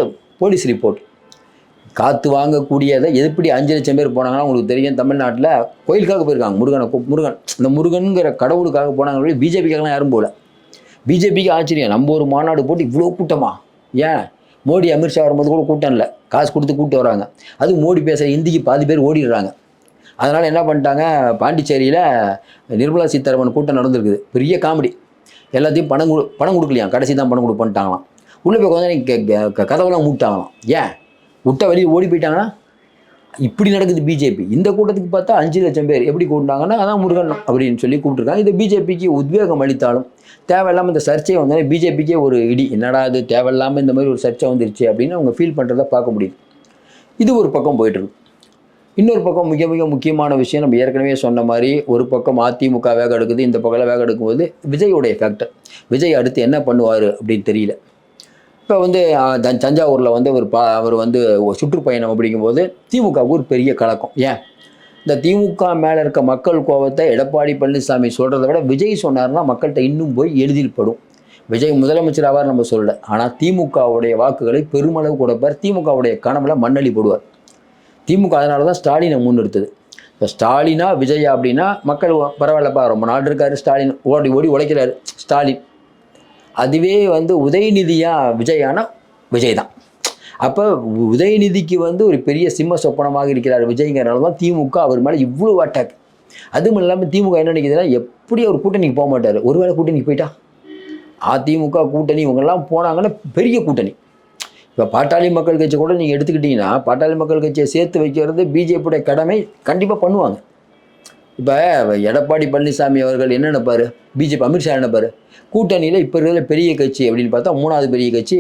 போலீஸ் ரிப்போர்ட். காற்று வாங்கக்கூடியதை எப்படி 5 லட்சம் பேர் போனாங்கன்னா உங்களுக்கு தெரியும். தமிழ்நாட்டில் கோயிலுக்காக போயிருக்காங்க, முருகன் இந்த முருகனுங்கிற கடவுளுக்காக போனாங்க, பிஜேபிக்காகலாம் யாரும் போகல. பிஜேபிக்கு ஆச்சரியம், நம்ம ஒரு மாநாடு போட்டு இவ்வளோ கூட்டமா? ஏன் மோடி அமித்ஷா வரும்போது கூட கூட்டம் இல்லை, காசு கொடுத்து கூப்பிட்டு வராங்க. அது மோடி பேசுகிற ஹிந்திக்கு பாதி பேர் ஓடிடுறாங்க. அதனால் என்ன பண்ணிட்டாங்க, பாண்டிச்சேரியில் நிர்மலா சீதாராமன் கூட்டம் நடந்திருக்குது, பெரிய காமெடி. எல்லாத்தையும் பணம் கொடுக்கலையாம், கடைசி தான் பணம் பண்ணிட்டாங்களாம். உள்ளே போய் கதவெல்லாம் மூட்டாங்களாம். ஏன் விட்டா வெளியே ஓடி போயிட்டாங்கன்னா இப்படி நடக்குது பிஜேபி. இந்த கூட்டத்துக்கு பார்த்தா 5 லட்சம் பேர் எப்படி கூட்டினாங்கன்னா அதான் முருகன் அப்படின்னு சொல்லி கூப்பிட்டுருக்காங்க. இது பிஜேபிக்கு உத்வேகம் அளித்தாலும் தேவையில்லாமல் இந்த சர்ச்சை வந்தாலும் பிஜேபிக்கே ஒரு இடி, என்னடா இது தேவையில்லாமல் இந்த மாதிரி ஒரு சர்ச்சை வந்துருச்சு அப்படின்னு அவங்க ஃபீல் பண்ணுறத பார்க்க முடியுது. இது ஒரு பக்கம் போயிட்டுருக்கு. இன்னொரு பக்கம் மிக மிக முக்கியமான விஷயம், நம்ம ஏற்கனவே சொன்ன மாதிரி ஒரு பக்கம் அதிமுக வேக எடுக்குது, இந்த பக்கம் வேக எடுக்கும்போது விஜயோடைய ஃபேக்டர். விஜய் அடுத்து என்ன பண்ணுவார் அப்படின்னு தெரியல. இப்போ வந்து தஞ்சாவூரில் வந்து அவர் வந்து சுற்றுப்பயணம் அப்படிங்கும்போது திமுகவுக்கு ஒரு பெரிய கலக்கம். ஏன் இந்த திமுக மேலே இருக்க மக்கள் கோபத்தை எடப்பாடி பழனிசாமி சொல்கிறத விட விஜய் சொன்னார்னா மக்கள்கிட்ட இன்னும் போய் எளிதில் படும். விஜய் முதலமைச்சர் ஆவார் நம்ம சொல்லலை, ஆனால் திமுகவுடைய வாக்குகளை பெருமளவு கொடுப்பார். திமுகவுடைய கனவுல மண்ணள்ளி போடுவார். திமுக அதனால தான் ஸ்டாலினை முன்னெடுத்தது. இப்போ ஸ்டாலினா விஜயா அப்படின்னா மக்கள் பரவாயில்லப்பா ரொம்ப நாள் இருக்கார் ஸ்டாலின், ஓடி ஓடி உழைக்கிறாரு ஸ்டாலின். அதுவே வந்து உதயநிதியா விஜயானா விஜய் தான். அப்போ உதயநிதிக்கு வந்து ஒரு பெரிய சிம்ம சொப்பனமாக இருக்கிறார் விஜய்ங்கிறனால தான் திமுக அவர் மேலே இவ்வளோ அட்டாக். அதுவும் இல்லாமல் திமுக என்ன நினைக்குதுன்னா எப்படி அவர் கூட்டணிக்கு போக மாட்டார். ஒருவேளை கூட்டணிக்கு போயிட்டா அதிமுக கூட்டணி இவங்கெல்லாம் போனாங்கன்னா பெரிய கூட்டணி. இப்போ பாட்டாளி மக்கள் கட்சி கூட நீங்கள் எடுத்துக்கிட்டிங்கன்னா பாட்டாளி மக்கள் கட்சியை சேர்த்து வைக்கிறது பிஜேபியோட கடமை, கண்டிப்பாக பண்ணுவாங்க. இப்போ எடப்பாடி பழனிசாமி அவர்கள் என்ன நினைப்பார், பிஜேபி அமித்ஷா நினைப்பார், கூட்டணியில் இப்போ இருக்கிற பெரிய கட்சி அப்படின்னு பார்த்தா மூணாவது பெரிய கட்சி,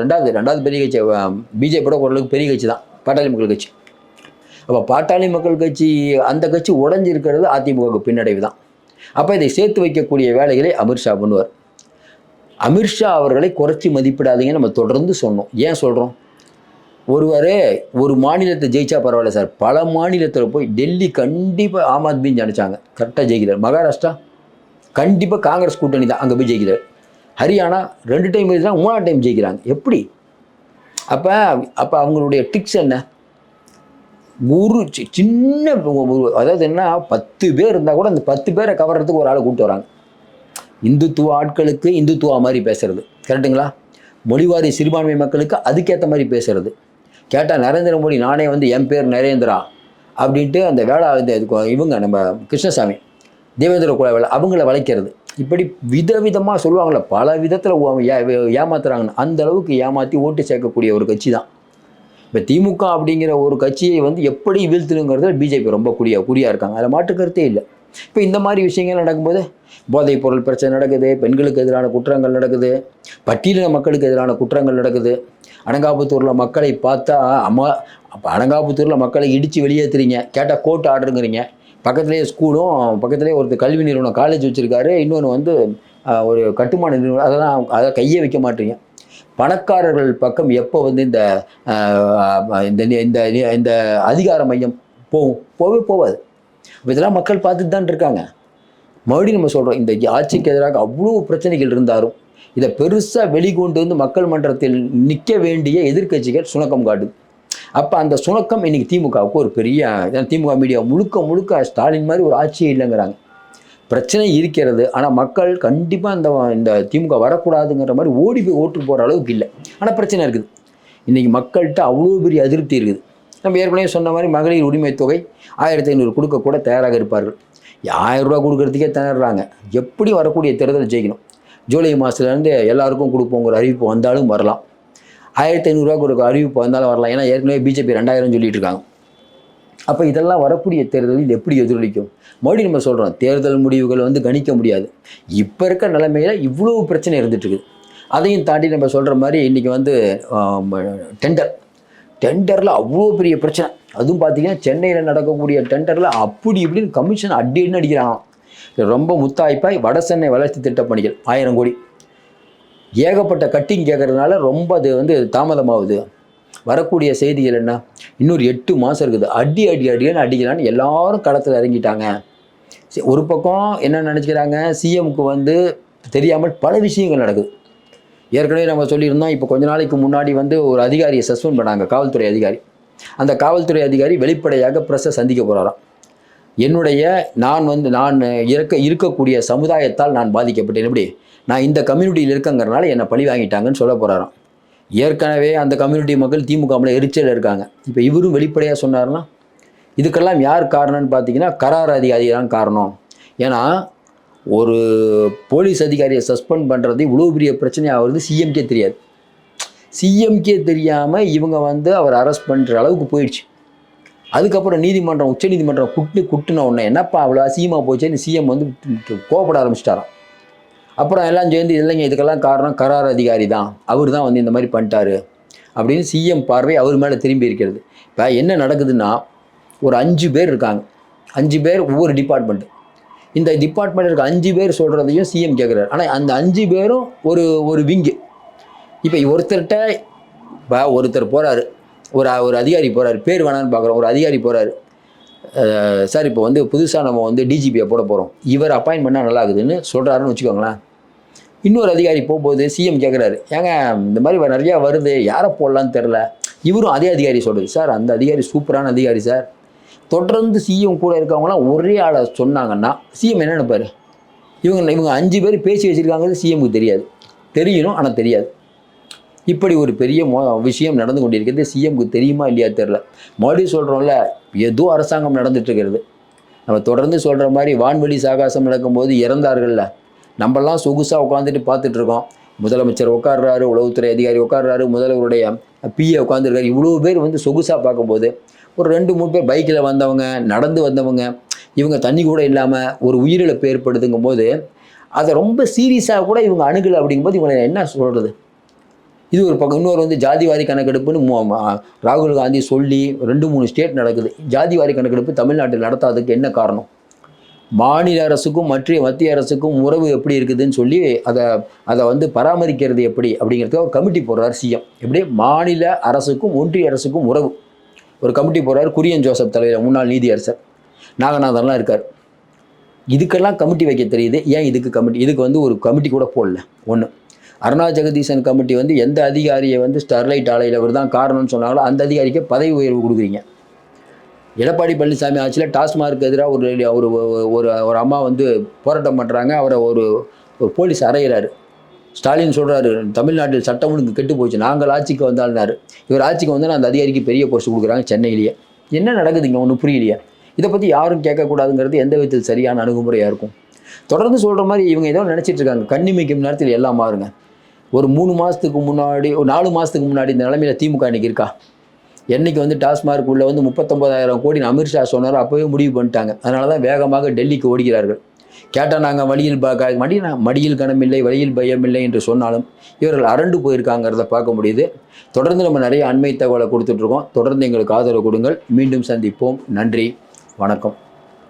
ரெண்டாவது பெரிய கட்சி பிஜேபியோட ஓரளவுக்கு பெரிய கட்சி தான் பாட்டாளி மக்கள் கட்சி. அப்போ பாட்டாளி மக்கள் கட்சி அந்த கட்சி உடஞ்சி இருக்கிறது அதிமுகவுக்கு பின்னடைவு தான். அப்போ இதை சேர்த்து வைக்கக்கூடிய வேலைகளை அமித்ஷா பண்ணுவார். அமித்ஷா அவர்களை குறைச்சி மதிப்பிடாதீங்கன்னு நம்ம தொடர்ந்து சொன்னோம். ஏன் சொல்கிறோம், ஒரு மாநிலத்தை ஜெயிச்சா பரவாயில்ல சார், பல மாநிலத்தில் போய் டெல்லி கண்டிப்பாக ஆம் ஆத்மின்னு நினச்சாங்க, கரெக்டாக ஜெயிக்கிறார். மகாராஷ்டிரா கண்டிப்பாக காங்கிரஸ் கூட்டணி தான், அங்கே போய் ஜெயிக்கிறார். ஹரியானா 2 டைம் ஜெயிக்கிறாங்க, 3ஆவது டைம் ஜெயிக்கிறாங்க. எப்படி? அப்போ அவங்களுடைய டிக்ஸ் என்ன, ஒரு சின்ன அதாவது என்ன 10 பேர் இருந்தால் கூட அந்த 10 பேரை கவர்றதுக்கு ஒரு ஆளை கூப்பிட்டு வராங்க. இந்துத்துவ ஆட்களுக்கு இந்துத்துவா மாதிரி பேசுறது, கரெக்டுங்களா? மொழிவாரி சிறுபான்மை மக்களுக்கு அதுக்கேற்ற மாதிரி பேசுறது. கேட்டால் நரேந்திர மோடி நானே வந்து என் பேர் நரேந்திரா அப்படின்ட்டு அந்த இவங்க நம்ம கிருஷ்ணசாமி தேவேந்திர குலவேல அவங்கள வளைக்கிறது. இப்படி விதவிதமாக சொல்லுவாங்களே, பல விதத்தில் ஏமாத்துறாங்கன்னு. அந்த அளவுக்கு ஏமாற்றி ஓட்டு சேர்க்கக்கூடிய ஒரு கட்சி தான் இப்போ திமுக அப்படிங்கிற ஒரு கட்சியை வந்து எப்படி வீழ்த்தணுங்கிறத பிஜேபி ரொம்ப குறியாக இருக்காங்க, அதில் மாற்றுக்கருத்தே இல்லை. இப்போ இந்த மாதிரி விஷயங்கள் நடக்கும்போது போதைப் பொருள் பிரச்சனை நடக்குது, பெண்களுக்கு எதிரான குற்றங்கள் நடக்குது, பட்டியலின மக்களுக்கு எதிரான குற்றங்கள் நடக்குது. அனங்காபுத்தூரில் மக்களை பார்த்தா அப்போ அனங்காபுத்தூரில் மக்களை இடித்து வெளியேற்றுறீங்க, கேட்டால் கோர்ட் ஆர்டருங்கிறீங்க. பக்கத்துலேயே ஸ்கூலும், பக்கத்துலேயே ஒரு கல்வி நிறுவனம் காலேஜ் வச்சுருக்காரு, இன்னொன்று வந்து ஒரு கட்டுமான நிறுவனம், அதை கையே வைக்க மாட்டீங்க. பணக்காரர்கள் பக்கம் எப்போ வந்து இந்த அதிகார மையம் போகாது. இதெல்லாம் மக்கள் பார்த்துட்டு தான் இருக்காங்க. மறுபடியும் நம்ம சொல்கிறோம், இந்த ஆட்சிக்கு எதிராக அவ்வளோ பிரச்சனைகள் இருந்தாலும் இதை பெருசாக வெளிக்கொண்டு வந்து மக்கள் மன்றத்தில் நிற்க வேண்டிய எதிர்க்கட்சிகள் சுணக்கம் காட்டுது. அப்போ அந்த சுணக்கம் இன்றைக்கி திமுகவுக்கு ஒரு பெரிய, திமுக மீடியா முழுக்க ஸ்டாலின் மாதிரி ஒரு ஆட்சியே இல்லைங்கிறாங்க. பிரச்சனை இருக்கிறது, ஆனால் மக்கள் கண்டிப்பாக இந்த திமுக வரக்கூடாதுங்கிற மாதிரி ஓடி போய் ஓட்டு போகிற அளவுக்கு இல்லை. ஆனால் பிரச்சனை இருக்குது. இன்றைக்கி மக்கள்கிட்ட அவ்வளோ பெரிய அதிருப்தி இருக்குது. நம்ம ஏற்கனவே சொன்ன மாதிரி மகளிர் உரிமை தொகை 1500 கொடுக்கக்கூட தயாராக இருப்பார்கள். 1000 ரூபா கொடுக்கறதுக்கே திணறாங்க. எப்படி வரக்கூடிய தேர்தல் ஜெயிக்கணும், ஜூலை மாதத்துலேருந்து எல்லாருக்கும் கொடுப்போங்கிற அறிவிப்பு வந்தாலும் வரலாம், 1500 ரூபா கொடுக்க அறிவிப்பு வந்தாலும் வரலாம். ஏன்னா ஏற்கனவே பிஜேபி 2000 சொல்லிட்டு இருக்காங்க. அப்போ இதெல்லாம் வரக்கூடிய தேர்தலில் எப்படி எதிரொலிக்கும்? மறுபடியும் நம்ம சொல்கிறோம், தேர்தல் முடிவுகள் வந்து கணிக்க முடியாது. இப்போ இருக்க நிலைமையில் இவ்வளோ பிரச்சனை இருந்துகிட்ருக்குது. அதையும் தாண்டி நம்ம சொல்கிற மாதிரி இன்றைக்கி வந்து டெண்டரில் அவ்வளோ பெரிய பிரச்சனை. அதுவும் பார்த்திங்கன்னா சென்னையில் நடக்கக்கூடிய டெண்டரில் அப்படி இப்படின்னு கமிஷன் அடின்னு அடிக்கிறாங்க. ரொம்ப முத்தாய்ப்பாய் வட சென்னை வளர்ச்சி திட்டப்பணிகள் 1000 கோடி ஏகப்பட்ட கட்டிங் கேட்குறதுனால ரொம்ப அது வந்து தாமதமாகுது. வரக்கூடிய செய்திகள் என்ன, இன்னொரு 8 மாதம் இருக்குது, அடின்னு அடிக்கலான்னு எல்லாரும் களத்தில் இறங்கிட்டாங்க. ஒரு பக்கம் என்ன நினச்சிக்கிறாங்க, சிஎம்க்கு வந்து தெரியாமல் பல விஷயங்கள் நடக்குது. ஏற்கனவே நம்ம சொல்லியிருந்தோம், இப்போ கொஞ்ச நாளைக்கு முன்னாடி வந்து ஒரு அதிகாரியை சஸ்பெண்ட் பண்ணாங்க, காவல்துறை அதிகாரி. அந்த காவல்துறை அதிகாரி வெளிப்படையாக ப்ரெஸ்ஸை சந்திக்க போகிறாராம். நான் இருக்கக்கூடிய சமுதாயத்தால் நான் பாதிக்கப்பட்டேன், எப்படி நான் இந்த கம்யூனிட்டியில் இருக்கங்கிறனால என்னை பழி வாங்கிட்டாங்கன்னு சொல்ல போகிறாராம். ஏற்கனவே அந்த கம்யூனிட்டி மக்கள் திமுகவில் எரிச்சல் இருக்காங்க. இப்போ இவரும் வெளிப்படையாக சொன்னார்னா இதுக்கெல்லாம் யார் காரணம்னு பார்த்தீங்கன்னா கரார் அதிகாரி தான் காரணம். ஏன்னா ஒரு போலீஸ் அதிகாரியை சஸ்பெண்ட் பண்ணுறது இவ்வளோ பெரிய பிரச்சனையாக வருது, சிஎம்கே தெரியாது. சிஎம்கே தெரியாமல் இவங்க வந்து அவர் அரெஸ்ட் பண்ணுற அளவுக்கு போயிடுச்சு. அதுக்கப்புறம் நீதிமன்றம் உச்சநீதிமன்றம் குட்டுன உடனே என்னப்பா அவ்வளோ அசிங்கமாக போச்சேன்னு சிஎம் வந்து கோவப்பட ஆரம்பிச்சிட்டாராம். அப்புறம் எல்லாம் சேர்ந்து இல்லைங்க இதுக்கெல்லாம் காரணம் கரார் அதிகாரி தான், அவர் தான் வந்து இந்த மாதிரி பண்ணிட்டாரு அப்படின்னு சிஎம் பார்வை அவர் மேலே திரும்பி இருக்கிறது. இப்போ என்ன நடக்குதுன்னா, ஒரு 5 பேர் இருக்காங்க, 5 பேர் ஒவ்வொரு டிபார்ட்மெண்ட்டு. இந்த டிபார்ட்மெண்ட் இருக்க 5 பேர் சொல்கிறதையும் சிஎம் கேட்குறாரு. ஆனால் அந்த 5 பேரும் ஒரு ஒரு விங்கு. இப்போ ஒருத்தர்கிட்ட இப்போ ஒருத்தர் போகிறாரு, ஒரு அதிகாரி போகிறாரு, பேர் வேணான்னு பார்க்குறோம், ஒரு அதிகாரி போகிறாரு, சார் இப்போ வந்து புதுசாக நம்ம வந்து டிஜிபியை போட போகிறோம், இவர் அப்பாயின்ட் பண்ணால் நல்லா ஆகுதுன்னு சொல்கிறாருன்னு வச்சுக்கோங்களேன். இன்னொரு அதிகாரி போகும்போது சிஎம் கேட்குறாரு, ஏங்க இந்த மாதிரி நிறையா வருது, யாரை போடலான்னு தெரில. இவரும் அதே அதிகாரி சொல்கிறது, சார் அந்த அதிகாரி சூப்பரான அதிகாரி சார். தொடர்ந்து சிஎம் கூட இருக்கவங்களாம் ஒரே ஆளை சொன்னாங்கன்னா சிஎம் என்ன நினைப்பார்? இவங்க 5 பேர் பேசி வச்சுருக்காங்கிறது சிஎம்க்கு தெரியாது, தெரியணும் ஆனால் தெரியாது. இப்படி ஒரு பெரிய விஷயம் நடந்து கொண்டிருக்கிறது. சிஎம்க்கு தெரியுமா இல்லையா தெரில. மறுபடியும் சொல்கிறோம்ல, ஏதோ அரசாங்கம் நடந்துட்டு இருக்கிறது. நம்ம தொடர்ந்து சொல்கிற மாதிரி வான்வெளி சாகாசம் நடக்கும்போது இறந்தார்கள்ல, நம்மளாம் சொகுசாக உட்காந்துட்டு பார்த்துட்டு இருக்கோம். முதலமைச்சர் உட்காடுறாரு, உளவுத்துறை அதிகாரி உட்காடுறாரு, முதல்வருடைய பிஏ உட்காந்துருக்காரு. இவ்வளோ பேர் வந்து சொகுசாக பார்க்கும்போது ஒரு 2-3 பேர் பைக்கில் வந்தவங்க, நடந்து வந்தவங்க, இவங்க தண்ணி கூட இல்லாமல் ஒரு உயிரிழப்பு ஏற்படுதுங்கும் போது அதை ரொம்ப சீரியஸாக கூட இவங்க அணுகலை. அப்படிங்கும்போது இவங்களை என்ன சொல்கிறது? இது ஒரு பக்கம். இன்னொரு வந்து ஜாதிவாரி கணக்கெடுப்புன்னு ராகுல் காந்தி சொல்லி 2-3 ஸ்டேட் நடக்குது. ஜாதிவாரி கணக்கெடுப்பு தமிழ்நாட்டில் நடத்தாததுக்கு என்ன காரணம்? மாநில அரசுக்கும் மத்திய அரசுக்கும் உறவு எப்படி இருக்குதுன்னு சொல்லி அதை வந்து பராமரிக்கிறது எப்படி அப்படிங்கிறதுக்கு ஒரு கமிட்டி போடுறார் சிஎம். எப்படி மாநில அரசுக்கும் ஒன்றிய அரசுக்கும் உறவு ஒரு கமிட்டி போடுறாரு. குரியன் ஜோசப் தலைவர், முன்னாள் நீதியரசர் நாகநாதன்லாம் இருக்கார். இதுக்கெல்லாம் கமிட்டி வைக்க தெரியுது, ஏன் இதுக்கு வந்து ஒரு கமிட்டி கூட போடல. ஒன்று, அருணா ஜெகதீசன் கமிட்டி வந்து எந்த அதிகாரியை வந்து ஸ்டெர்லைட் ஆலையில் அவர் தான் காரணம்னு சொன்னாங்களோ அந்த அதிகாரிக்கு பதவி உயர்வு கொடுக்குறீங்க. எடப்பாடி பழனிசாமி ஆட்சியில் டாஸ்மார்க்கு எதிராக ஒரு ஒரு அம்மா வந்து போராட்டம் பண்ணுறாங்க, அவரை ஒரு போலீஸ் அறையிறாரு. ஸ்டாலின் சொல்கிறாரு, தமிழ்நாட்டில் சட்டம் ஒழுங்கு கெட்டு போச்சு, நாங்கள் ஆட்சிக்கு வந்தால்னாரு. இவர் ஆட்சிக்கு வந்தால் அந்த அதிகாரிக்கு பெரிய போஸ்ட் கொடுக்குறாங்க சென்னையிலேயே. என்ன நடக்குதுங்க ஒன்றும் புரியலையே. இதை பற்றி யாரும் கேட்கக்கூடாதுங்கிறது எந்த விதத்தில் சரியான அணுகுமுறையாக இருக்கும்? தொடர்ந்து சொல்கிற மாதிரி இவங்க ஏதோ நினச்சிட்டு இருக்காங்க. கண்ணிமைக்கும் நேரத்தில் எல்லாம் மாறுங்க. ஒரு 3 மாதத்துக்கு முன்னாடி, ஒரு 4 மாதத்துக்கு முன்னாடி இந்த நிலைமையில் திமுக இன்றைக்கி இருக்கா? என்றைக்கு வந்து டாஸ்மார்க் உள்ள வந்து 39,000 கோடின்னு அமித்ஷா சொன்னாரோ அப்போவே முடிவு பண்ணிட்டாங்க. அதனால தான் வேகமாக டெல்லிக்கு ஓடுகிறார்கள். கேட்டால் நாங்கள் மடியில் கனமில்லை, வழியில் பயமில்லை என்று சொன்னாலும் இவர்கள் அரண்டு போயிருக்காங்கிறத பார்க்க முடியுது. தொடர்ந்து நம்ம நிறைய அண்மை தகவலை கொடுத்துட்ருக்கோம். தொடர்ந்து எங்களுக்கு ஆதரவு கொடுங்கள். மீண்டும் சந்திப்போம். நன்றி, வணக்கம்.